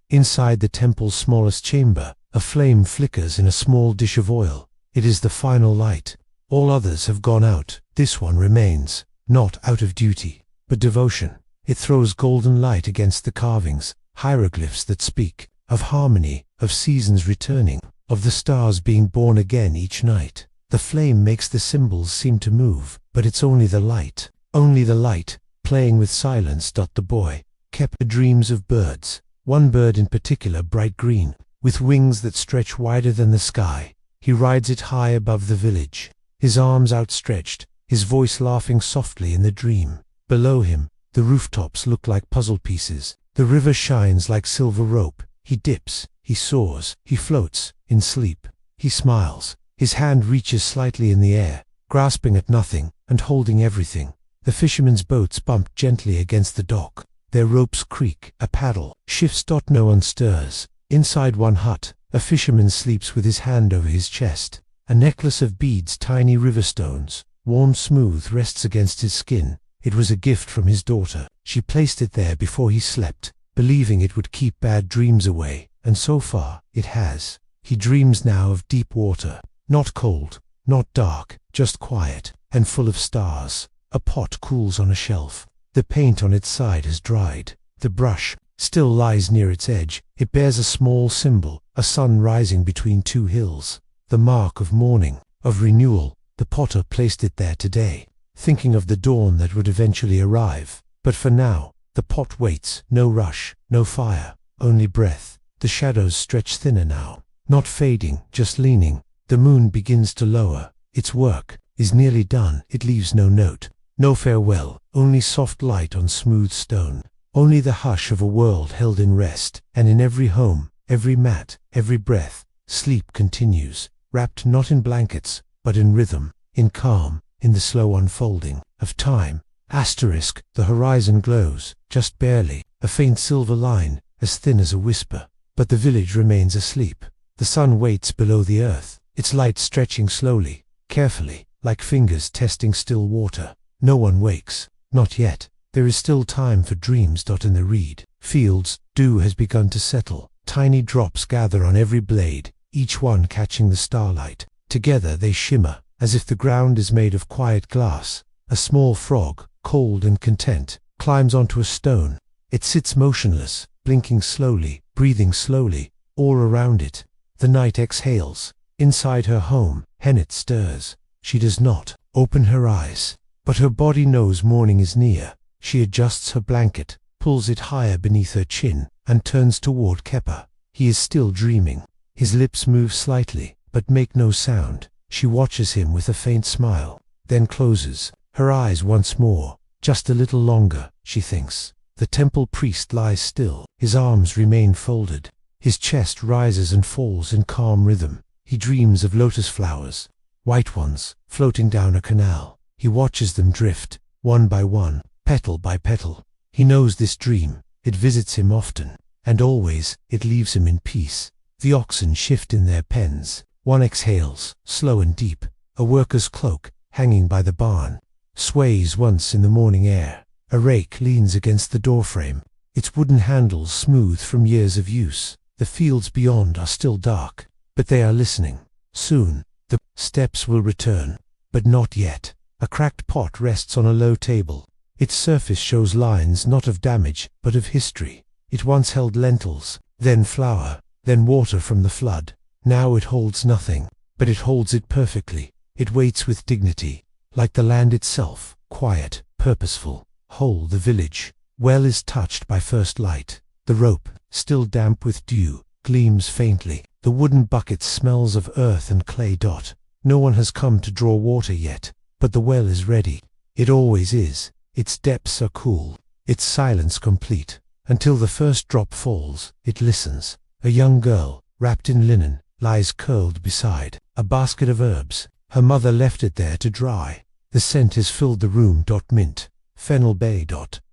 Inside the temple's smallest chamber, a flame flickers in a small dish of oil. It is the final light. All others have gone out. This one remains, not out of duty, but devotion. It throws golden light against the carvings, hieroglyphs that speak of harmony, of seasons returning, of the stars being born again each night. The flame makes the symbols seem to move, but it's only the light, playing with silence. The boy kept the dreams of birds, one bird in particular bright green, with wings that stretch wider than the sky. He rides it high above the village, his arms outstretched, his voice laughing softly in the dream. Below him, the rooftops look like puzzle pieces. The river shines like silver rope. He dips, he soars, he floats, in sleep. He smiles. His hand reaches slightly in the air, grasping at nothing, and holding everything. The fishermen's boats bump gently against the dock. Their ropes creak. A paddle shifts. No one stirs. Inside one hut, a fisherman sleeps with his hand over his chest. A necklace of beads, tiny river stones, worn smooth, rests against his skin. It was a gift from his daughter. She placed it there before he slept, believing it would keep bad dreams away. and so far, it has. He dreams now of deep water, not cold, not dark, just quiet, and full of stars. A pot cools on a shelf. The paint on its side has dried. The brush still lies near its edge. It bears a small symbol, a sun rising between two hills. The mark of morning, of renewal. The potter placed it there today, thinking of the dawn that would eventually arrive. But for now, the pot waits. No rush, no fire, only breath. The shadows stretch thinner now, not fading, just leaning. The moon begins to lower. Its work is nearly done. It leaves no note, no farewell, only soft light on smooth stone. Only the hush of a world held in rest, and in every home, every mat, every breath, sleep continues, wrapped not in blankets, but in rhythm, in calm, in the slow unfolding of time. The horizon glows, just barely, a faint silver line, as thin as a whisper. But the village remains asleep. The sun waits below the earth, its light stretching slowly, carefully, like fingers testing still water. No one wakes, not yet. There is still time for dreams. In the reed fields, dew has begun to settle. Tiny drops gather on every blade, each one catching the starlight. Together they shimmer, as if the ground is made of quiet glass. A small frog, cold and content, climbs onto a stone. It sits motionless, blinking slowly, breathing slowly. All around it, the night exhales. Inside her home, Hennet stirs. She does not open her eyes, but her body knows morning is near. She adjusts her blanket, pulls it higher beneath her chin, and turns toward Kepper. He is still dreaming. His lips move slightly, but make no sound. She watches him with a faint smile, then closes her eyes once more. Just a little longer, she thinks. The temple priest lies still. His arms remain folded. His chest rises and falls in calm rhythm. He dreams of lotus flowers, white ones, floating down a canal. He watches them drift, one by one, petal by petal. He knows this dream. It visits him often, and always it leaves him in peace. The oxen shift in their pens. One exhales, slow and deep. A worker's cloak, hanging by the barn, sways once in the morning air. A rake leans against the doorframe, its wooden handles smooth from years of use. The fields beyond are still dark, but they are listening. Soon, the steps will return, but not yet. A cracked pot rests on a low table. Its surface shows lines not of damage, but of history. It once held lentils, then flour, then water from the flood. Now it holds nothing, but it holds it perfectly. It waits with dignity, like the land itself, quiet, purposeful, whole. The village well is touched by first light. The rope, still damp with dew, gleams faintly. The wooden bucket smells of earth and clay. No one has come to draw water yet, but the well is ready. It always is. Its depths are cool, its silence complete. Until the first drop falls, it listens. A young girl, wrapped in linen, lies curled beside a basket of herbs. Her mother left it there to dry. The scent has filled the room. Mint, fennel bay.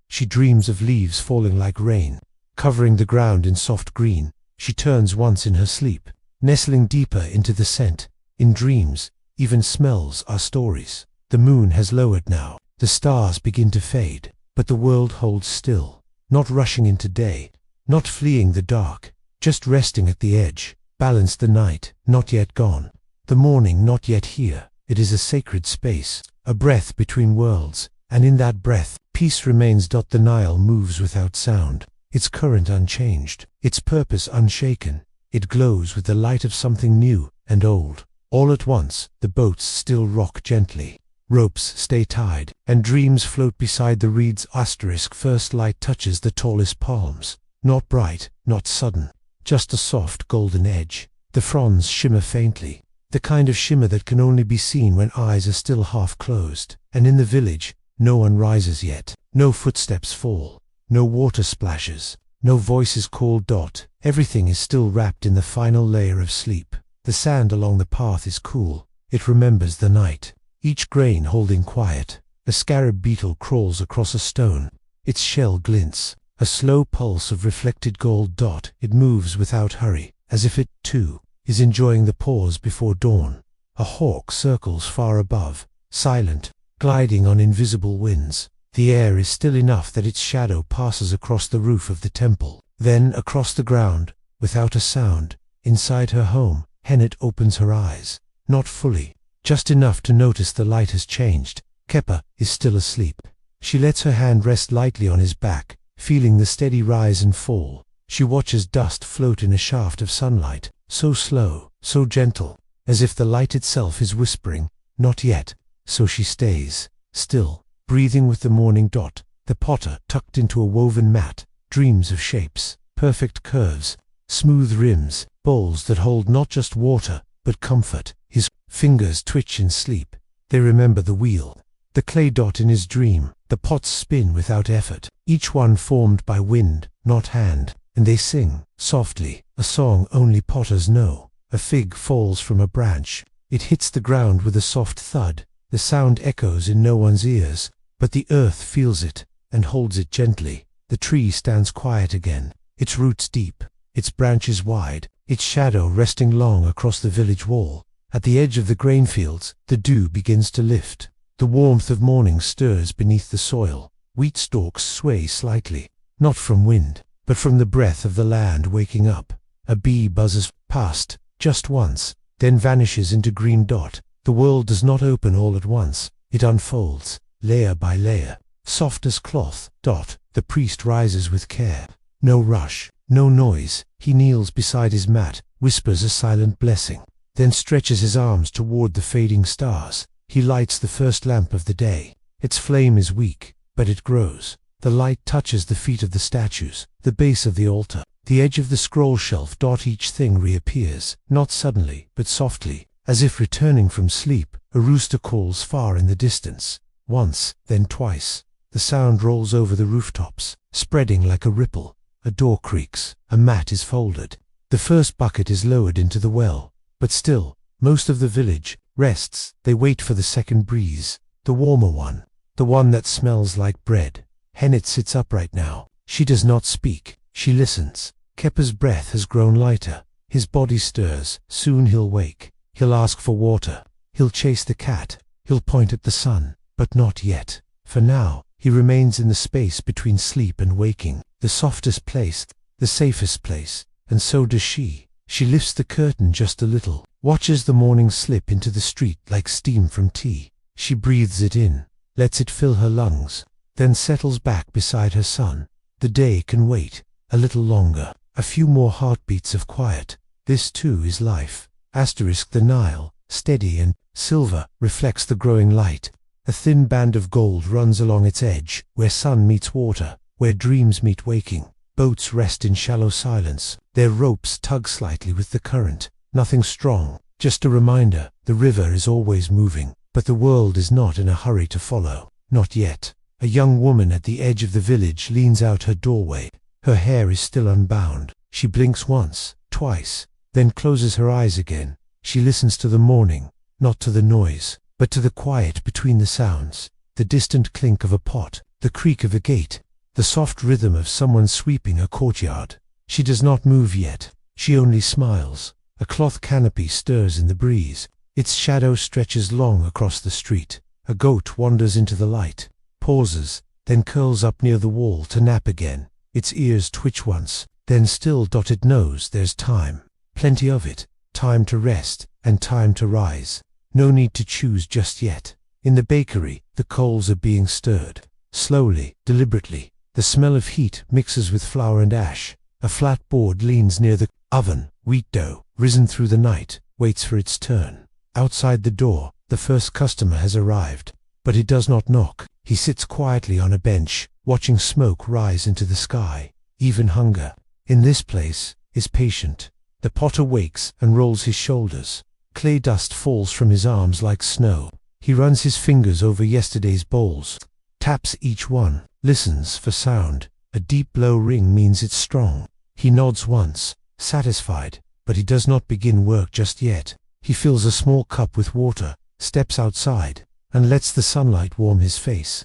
She dreams of leaves falling like rain, covering the ground in soft green. She turns once in her sleep, nestling deeper into the scent. In dreams, even smells are stories. The moon has lowered now. The stars begin to fade, but the world holds still, not rushing into day, not fleeing the dark, just resting at the edge. Balanced, the night, not yet gone. The morning, not yet here. It is a sacred space, a breath between worlds, and in that breath, peace remains. The Nile moves without sound, its current unchanged, its purpose unshaken. It glows with the light of something new and old. All at once, the boats still rock gently. Ropes stay tied, and dreams float beside the reeds. First light touches the tallest palms. Not bright, not sudden, just a soft golden edge. The fronds shimmer faintly, the kind of shimmer that can only be seen when eyes are still half closed. And in the village, no one rises yet. No footsteps fall, no water splashes, no voices call. Everything is still wrapped in the final layer of sleep. The sand along the path is cool. It remembers the night, each grain holding quiet. A scarab beetle crawls across a stone. Its shell glints, a slow pulse of reflected gold. It moves without hurry, as if it, too, is enjoying the pause before dawn. A hawk circles far above, silent, gliding on invisible winds. The air is still enough that its shadow passes across the roof of the temple, then across the ground, Without a sound, inside her home, Hennet opens her eyes. Not fully, just enough to notice the light has changed. Kepa is still asleep. She lets her hand rest lightly on his back, feeling the steady rise and fall. She watches dust float in a shaft of sunlight, so slow, so gentle, as if the light itself is whispering, "Not yet." So she stays, still, breathing with the morning dot. The potter, tucked into a woven mat, dreams of shapes, perfect curves, smooth rims, bowls that hold not just water, but comfort. His fingers twitch in sleep. They remember the wheel, the clay dot in his dream. The pots spin without effort, each one formed by wind, not hand. And they sing, softly, a song only potters know. A fig falls from a branch. It hits the ground with a soft thud. The sound echoes in no one's ears, but the earth feels it and holds it gently. The tree stands quiet again, its roots deep, its branches wide, its shadow resting long across the village wall. At the edge of the grain fields, the dew begins to lift. The warmth of morning stirs beneath the soil. Wheat stalks sway slightly, not from wind, but from the breath of the land waking up. A bee buzzes past, just once, then vanishes into green dot. The world does not open all at once. It unfolds, layer by layer, soft as cloth. Dot. The priest rises with care. No rush, no noise. He kneels beside his mat, whispers a silent blessing, then stretches his arms toward the fading stars. He lights the first lamp of the day. Its flame is weak, but it grows. The light touches the feet of the statues, the base of the altar, the edge of the scroll shelf. Each thing reappears, not suddenly, but softly, as if returning from sleep. A rooster calls far in the distance. Once, then twice. The sound rolls over the rooftops, spreading like a ripple. A door creaks. A mat is folded. The first bucket is lowered into the well. But still, most of the village rests. They wait for the second breeze, the warmer one, the one that smells like bread. Hennet sits upright now. She does not speak. She listens. Kepa's breath has grown lighter. His body stirs. Soon he'll wake. He'll ask for water. He'll chase the cat. He'll point at the sun. But not yet. For now, he remains in the space between sleep and waking, the softest place, the safest place. And so does she. She lifts the curtain just a little, watches the morning slip into the street like steam from tea. She breathes it in, lets it fill her lungs, then settles back beside her son. The day can wait, a little longer, a few more heartbeats of quiet. This too is life. The Nile, steady and silver, reflects the growing light. A thin band of gold runs along its edge, where sun meets water, where dreams meet waking. Boats rest in shallow silence. Their ropes tug slightly with the current. Nothing strong, just a reminder. The river is always moving, but the world is not in a hurry to follow. Not yet. A young woman at the edge of the village leans out her doorway. Her hair is still unbound. She blinks once, twice, then closes her eyes again. She listens to the morning, not to the noise, but to the quiet between the sounds. The distant clink of a pot, the creak of a gate, the soft rhythm of someone sweeping a courtyard. She does not move yet. She only smiles. A cloth canopy stirs in the breeze. Its shadow stretches long across the street. A goat wanders into the light, pauses, then curls up near the wall to nap again. Its ears twitch once, then still. It knows there's time. Plenty of it. Time to rest, and time to rise. No need to choose just yet. In the bakery, the coals are being stirred. Slowly, deliberately. The smell of heat mixes with flour and ash. A flat board leans near the oven. Wheat dough, risen through the night, waits for its turn. Outside the door, the first customer has arrived. But he does not knock. He sits quietly on a bench, watching smoke rise into the sky. Even hunger, in this place, is patient. The potter wakes and rolls his shoulders. Clay dust falls from his arms like snow. He runs his fingers over yesterday's bowls, taps each one, listens for sound. A deep low ring means it's strong. He nods once, satisfied, but he does not begin work just yet. He fills a small cup with water, steps outside, and lets the sunlight warm his face.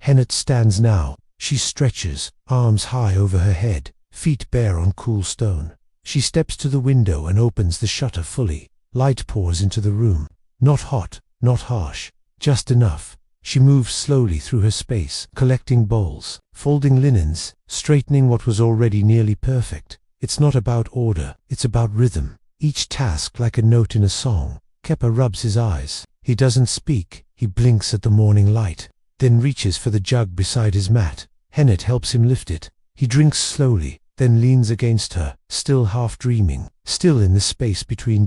Hennet stands now. She stretches, arms high over her head, feet bare on cool stone. She steps to the window and opens the shutter fully. Light pours into the room. Not hot, not harsh, just enough. She moves slowly through her space, collecting bowls, folding linens, straightening what was already nearly perfect. It's not about order, it's about rhythm. Each task like a note in a song. Kepa rubs his eyes. He doesn't speak, he blinks at the morning light, then reaches for the jug beside his mat. Hennet helps him lift it. He drinks slowly, then leans against her, still half dreaming. Still in the space between.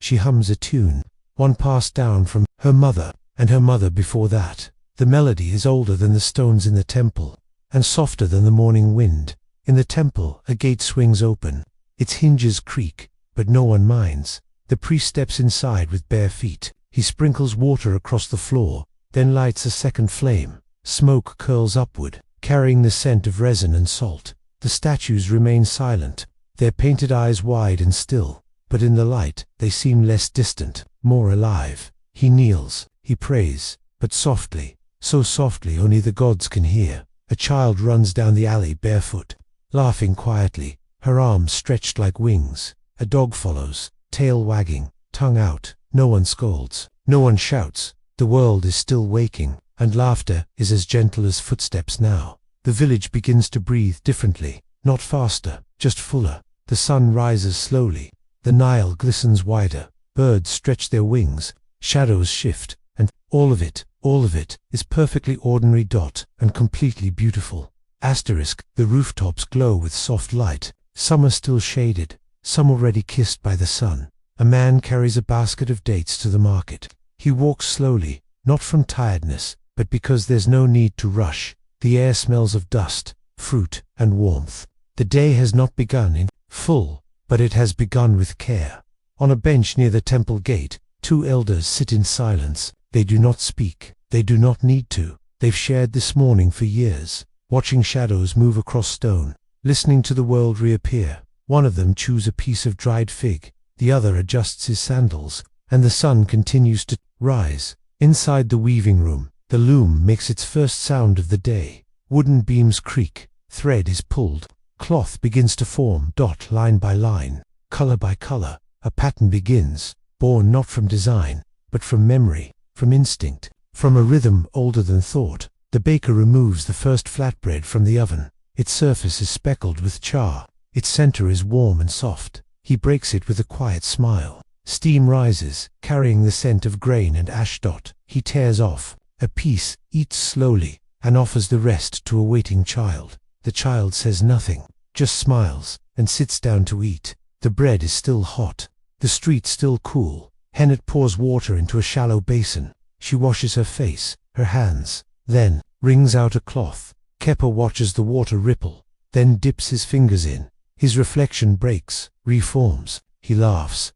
She hums a tune, one passed down from her mother, and her mother before that. The melody is older than the stones in the temple, and softer than the morning wind. In the temple, a gate swings open. Its hinges creak, but no one minds. The priest steps inside with bare feet. He sprinkles water across the floor, then lights a second flame. Smoke curls upward, carrying the scent of resin and salt. The statues remain silent, their painted eyes wide and still, but in the light, they seem less distant, more alive. He kneels, he prays, but softly, so softly only the gods can hear. A child runs down the alley barefoot, laughing quietly, her arms stretched like wings. A dog follows, tail wagging, tongue out. No one scolds, no one shouts. The world is still waking, and laughter is as gentle as footsteps now. The village begins to breathe differently, not faster, just fuller. The sun rises slowly, the Nile glistens wider, birds stretch their wings, shadows shift, and all of it is perfectly ordinary. And completely beautiful. The rooftops glow with soft light. Some are still shaded, some already kissed by the sun. A man carries a basket of dates to the market. He walks slowly, not from tiredness, but because there's no need to rush. The air smells of dust, fruit, and warmth. The day has not begun in full, but it has begun with care. On a bench near the temple gate, two elders sit in silence. They do not speak. They do not need to. They've shared this morning for years, watching shadows move across stone, listening to the world reappear. One of them chews a piece of dried fig. The other adjusts his sandals, and the sun continues to rise. Inside the weaving room, the loom makes its first sound of the day. Wooden beams creak, thread is pulled, cloth begins to form. Line by line, color by color, a pattern begins, born not from design, but from memory, from instinct, from a rhythm older than thought. The baker removes the first flatbread from the oven. Its surface is speckled with char. Its center is warm and soft. He breaks it with a quiet smile. Steam rises, carrying the scent of grain and ash. He tears off a piece, eats slowly, and offers the rest to a waiting child. The child says nothing, just smiles, and sits down to eat. The bread is still hot, the street still cool. Hennet pours water into a shallow basin. She washes her face, her hands, then wrings out a cloth. Kepa watches the water ripple, then dips his fingers in. His reflection breaks, reforms. He laughs.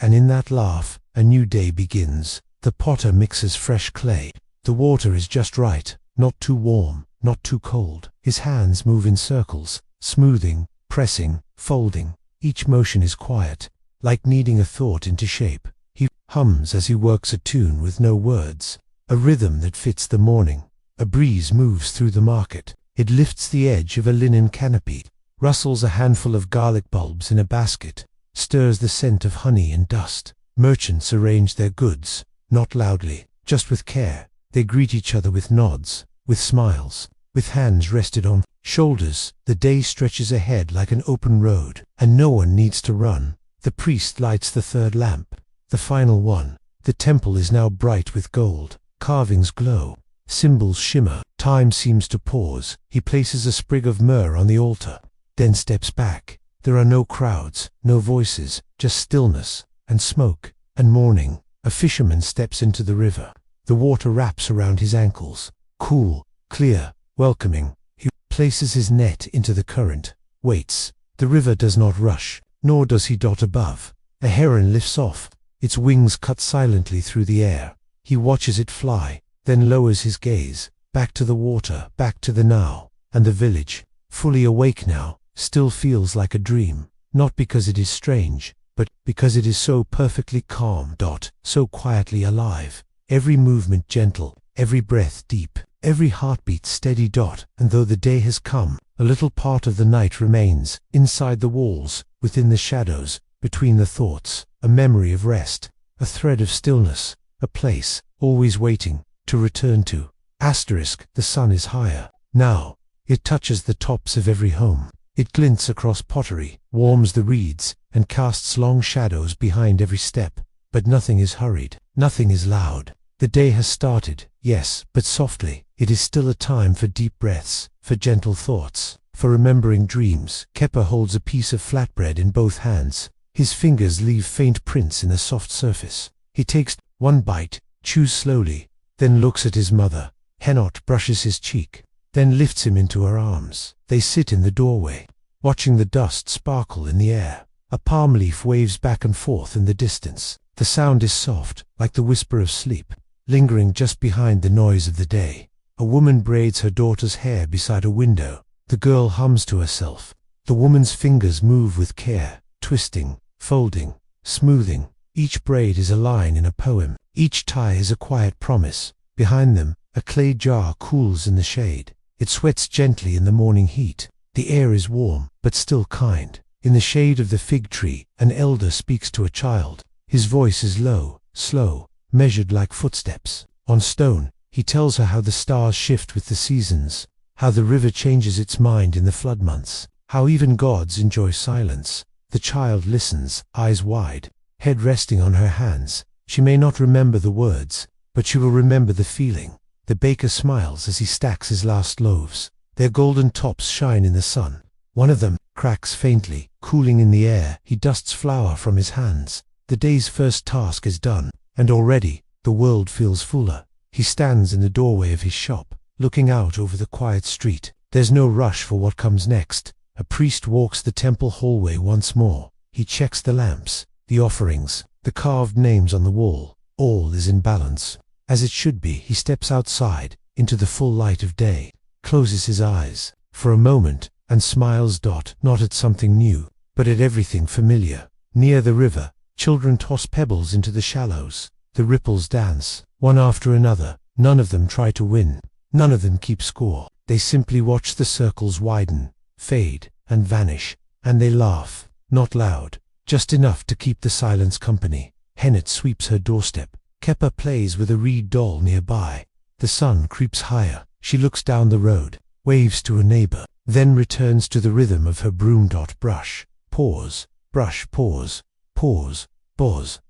And in that laugh, a new day begins. The potter mixes fresh clay. The water is just right, not too warm, not too cold. His hands move in circles, smoothing, pressing, folding. Each motion is quiet, like kneading a thought into shape. He hums as he works a tune with no words, a rhythm that fits the morning. A breeze moves through the market. It lifts the edge of a linen canopy, rustles a handful of garlic bulbs in a basket, stirs the scent of honey and dust. Merchants arrange their goods, not loudly, just with care. They greet each other with nods, with smiles, with hands rested on shoulders. The day stretches ahead like an open road, and no one needs to run. The priest lights the third lamp, the final one. The temple is now bright with gold. Carvings glow, symbols shimmer. Time seems to pause. He places a sprig of myrrh on the altar, then steps back. There are no crowds, no voices, just stillness, and smoke, and morning. A fisherman steps into the river. The water wraps around his ankles, cool, clear, welcoming. He places his net into the current, waits. The river does not rush, nor does he. Above, a heron lifts off, its wings cut silently through the air. He watches it fly, then lowers his gaze, back to the water, back to the now. And the village, fully awake now, still feels like a dream, not because it is strange, but because it is so perfectly calm. So quietly alive. Every movement gentle, every breath deep, every heartbeat steady. And though the day has come, a little part of the night remains, inside the walls, within the shadows, between the thoughts, a memory of rest, a thread of stillness, a place, always waiting, to return to. The sun is higher. Now, it touches the tops of every home. It glints across pottery, warms the reeds, and casts long shadows behind every step. But nothing is hurried, nothing is loud. The day has started, yes, but softly. It is still a time for deep breaths, for gentle thoughts, for remembering dreams. Kepa holds a piece of flatbread in both hands. His fingers leave faint prints in the soft surface. He takes one bite, chews slowly, then looks at his mother. Henot brushes his cheek, then lifts him into her arms. They sit in the doorway, watching the dust sparkle in the air. A palm leaf waves back and forth in the distance. The sound is soft, like the whisper of sleep, lingering just behind the noise of the day. A woman braids her daughter's hair beside a window. The girl hums to herself. The woman's fingers move with care, twisting, folding, smoothing. Each braid is a line in a poem. Each tie is a quiet promise. Behind them, a clay jar cools in the shade. It sweats gently in the morning heat. The air is warm, but still kind. In the shade of the fig tree, an elder speaks to a child. His voice is low, slow, measured like footsteps. On stone, he tells her how the stars shift with the seasons, how the river changes its mind in the flood months, how even gods enjoy silence. The child listens, eyes wide, head resting on her hands. She may not remember the words, but she will remember the feeling. The baker smiles as he stacks his last loaves. Their golden tops shine in the sun. One of them cracks faintly, cooling in the air. He dusts flour from his hands. The day's first task is done, and already the world feels fuller. He stands in the doorway of his shop, looking out over the quiet street. There's no rush for what comes next. A priest walks the temple hallway once more. He checks the lamps, the offerings, the carved names on the wall. All is in balance. As it should be. He steps outside, into the full light of day, closes his eyes for a moment, and smiles. Not at something new, but at everything familiar. Near the river, children toss pebbles into the shallows. The ripples dance, one after another. None of them try to win. None of them keep score. They simply watch the circles widen, fade, and vanish, and they laugh, not loud, just enough to keep the silence company. Hennet sweeps her doorstep. Kepa plays with a reed doll nearby. The sun creeps higher. She looks down the road, waves to a neighbor, then returns to the rhythm of her broom. Brush, pause, brush, pause, pause, pause.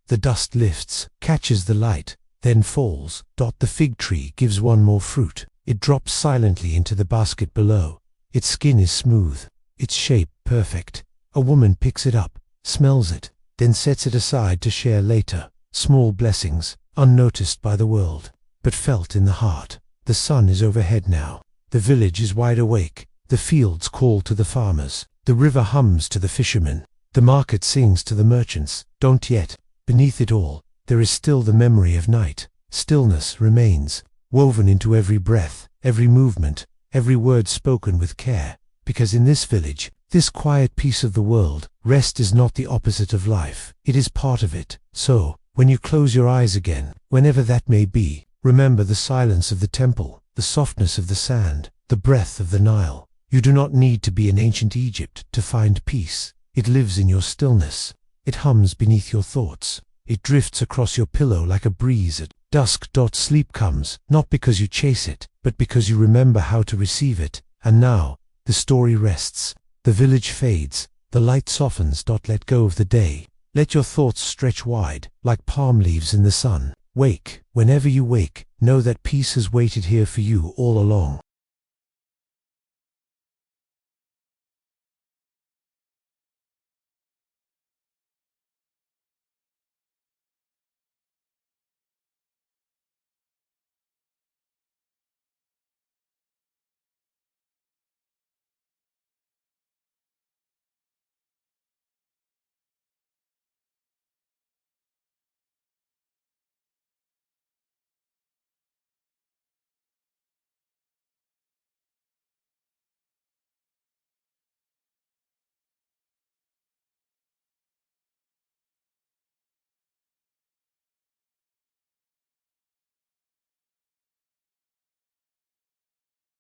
The dust lifts, catches the light, then falls. The fig tree gives one more fruit. It drops silently into the basket below. Its skin is smooth, its shape perfect. A woman picks it up, smells it, then sets it aside to share later. Small blessings, unnoticed by the world, but felt in the heart. The sun is overhead now. The village is wide awake. The fields call to the farmers. The river hums to the fishermen. The market sings to the merchants. Don't yet. Beneath it all, there is still the memory of night. Stillness remains, woven into every breath, every movement, every word spoken with care. Because in this village, this quiet piece of the world, rest is not the opposite of life. It is part of it. So, when you close your eyes again, whenever that may be, remember the silence of the temple, the softness of the sand, the breath of the Nile. You do not need to be in ancient Egypt to find peace. It lives in your stillness. It hums beneath your thoughts. It drifts across your pillow like a breeze at dusk. Sleep comes, not because you chase it, but because you remember how to receive it. And now, the story rests. The village fades. The light softens. Let go of the day. Let your thoughts stretch wide, like palm leaves in the sun. Wake. Whenever you wake, know that peace has waited here for you all along.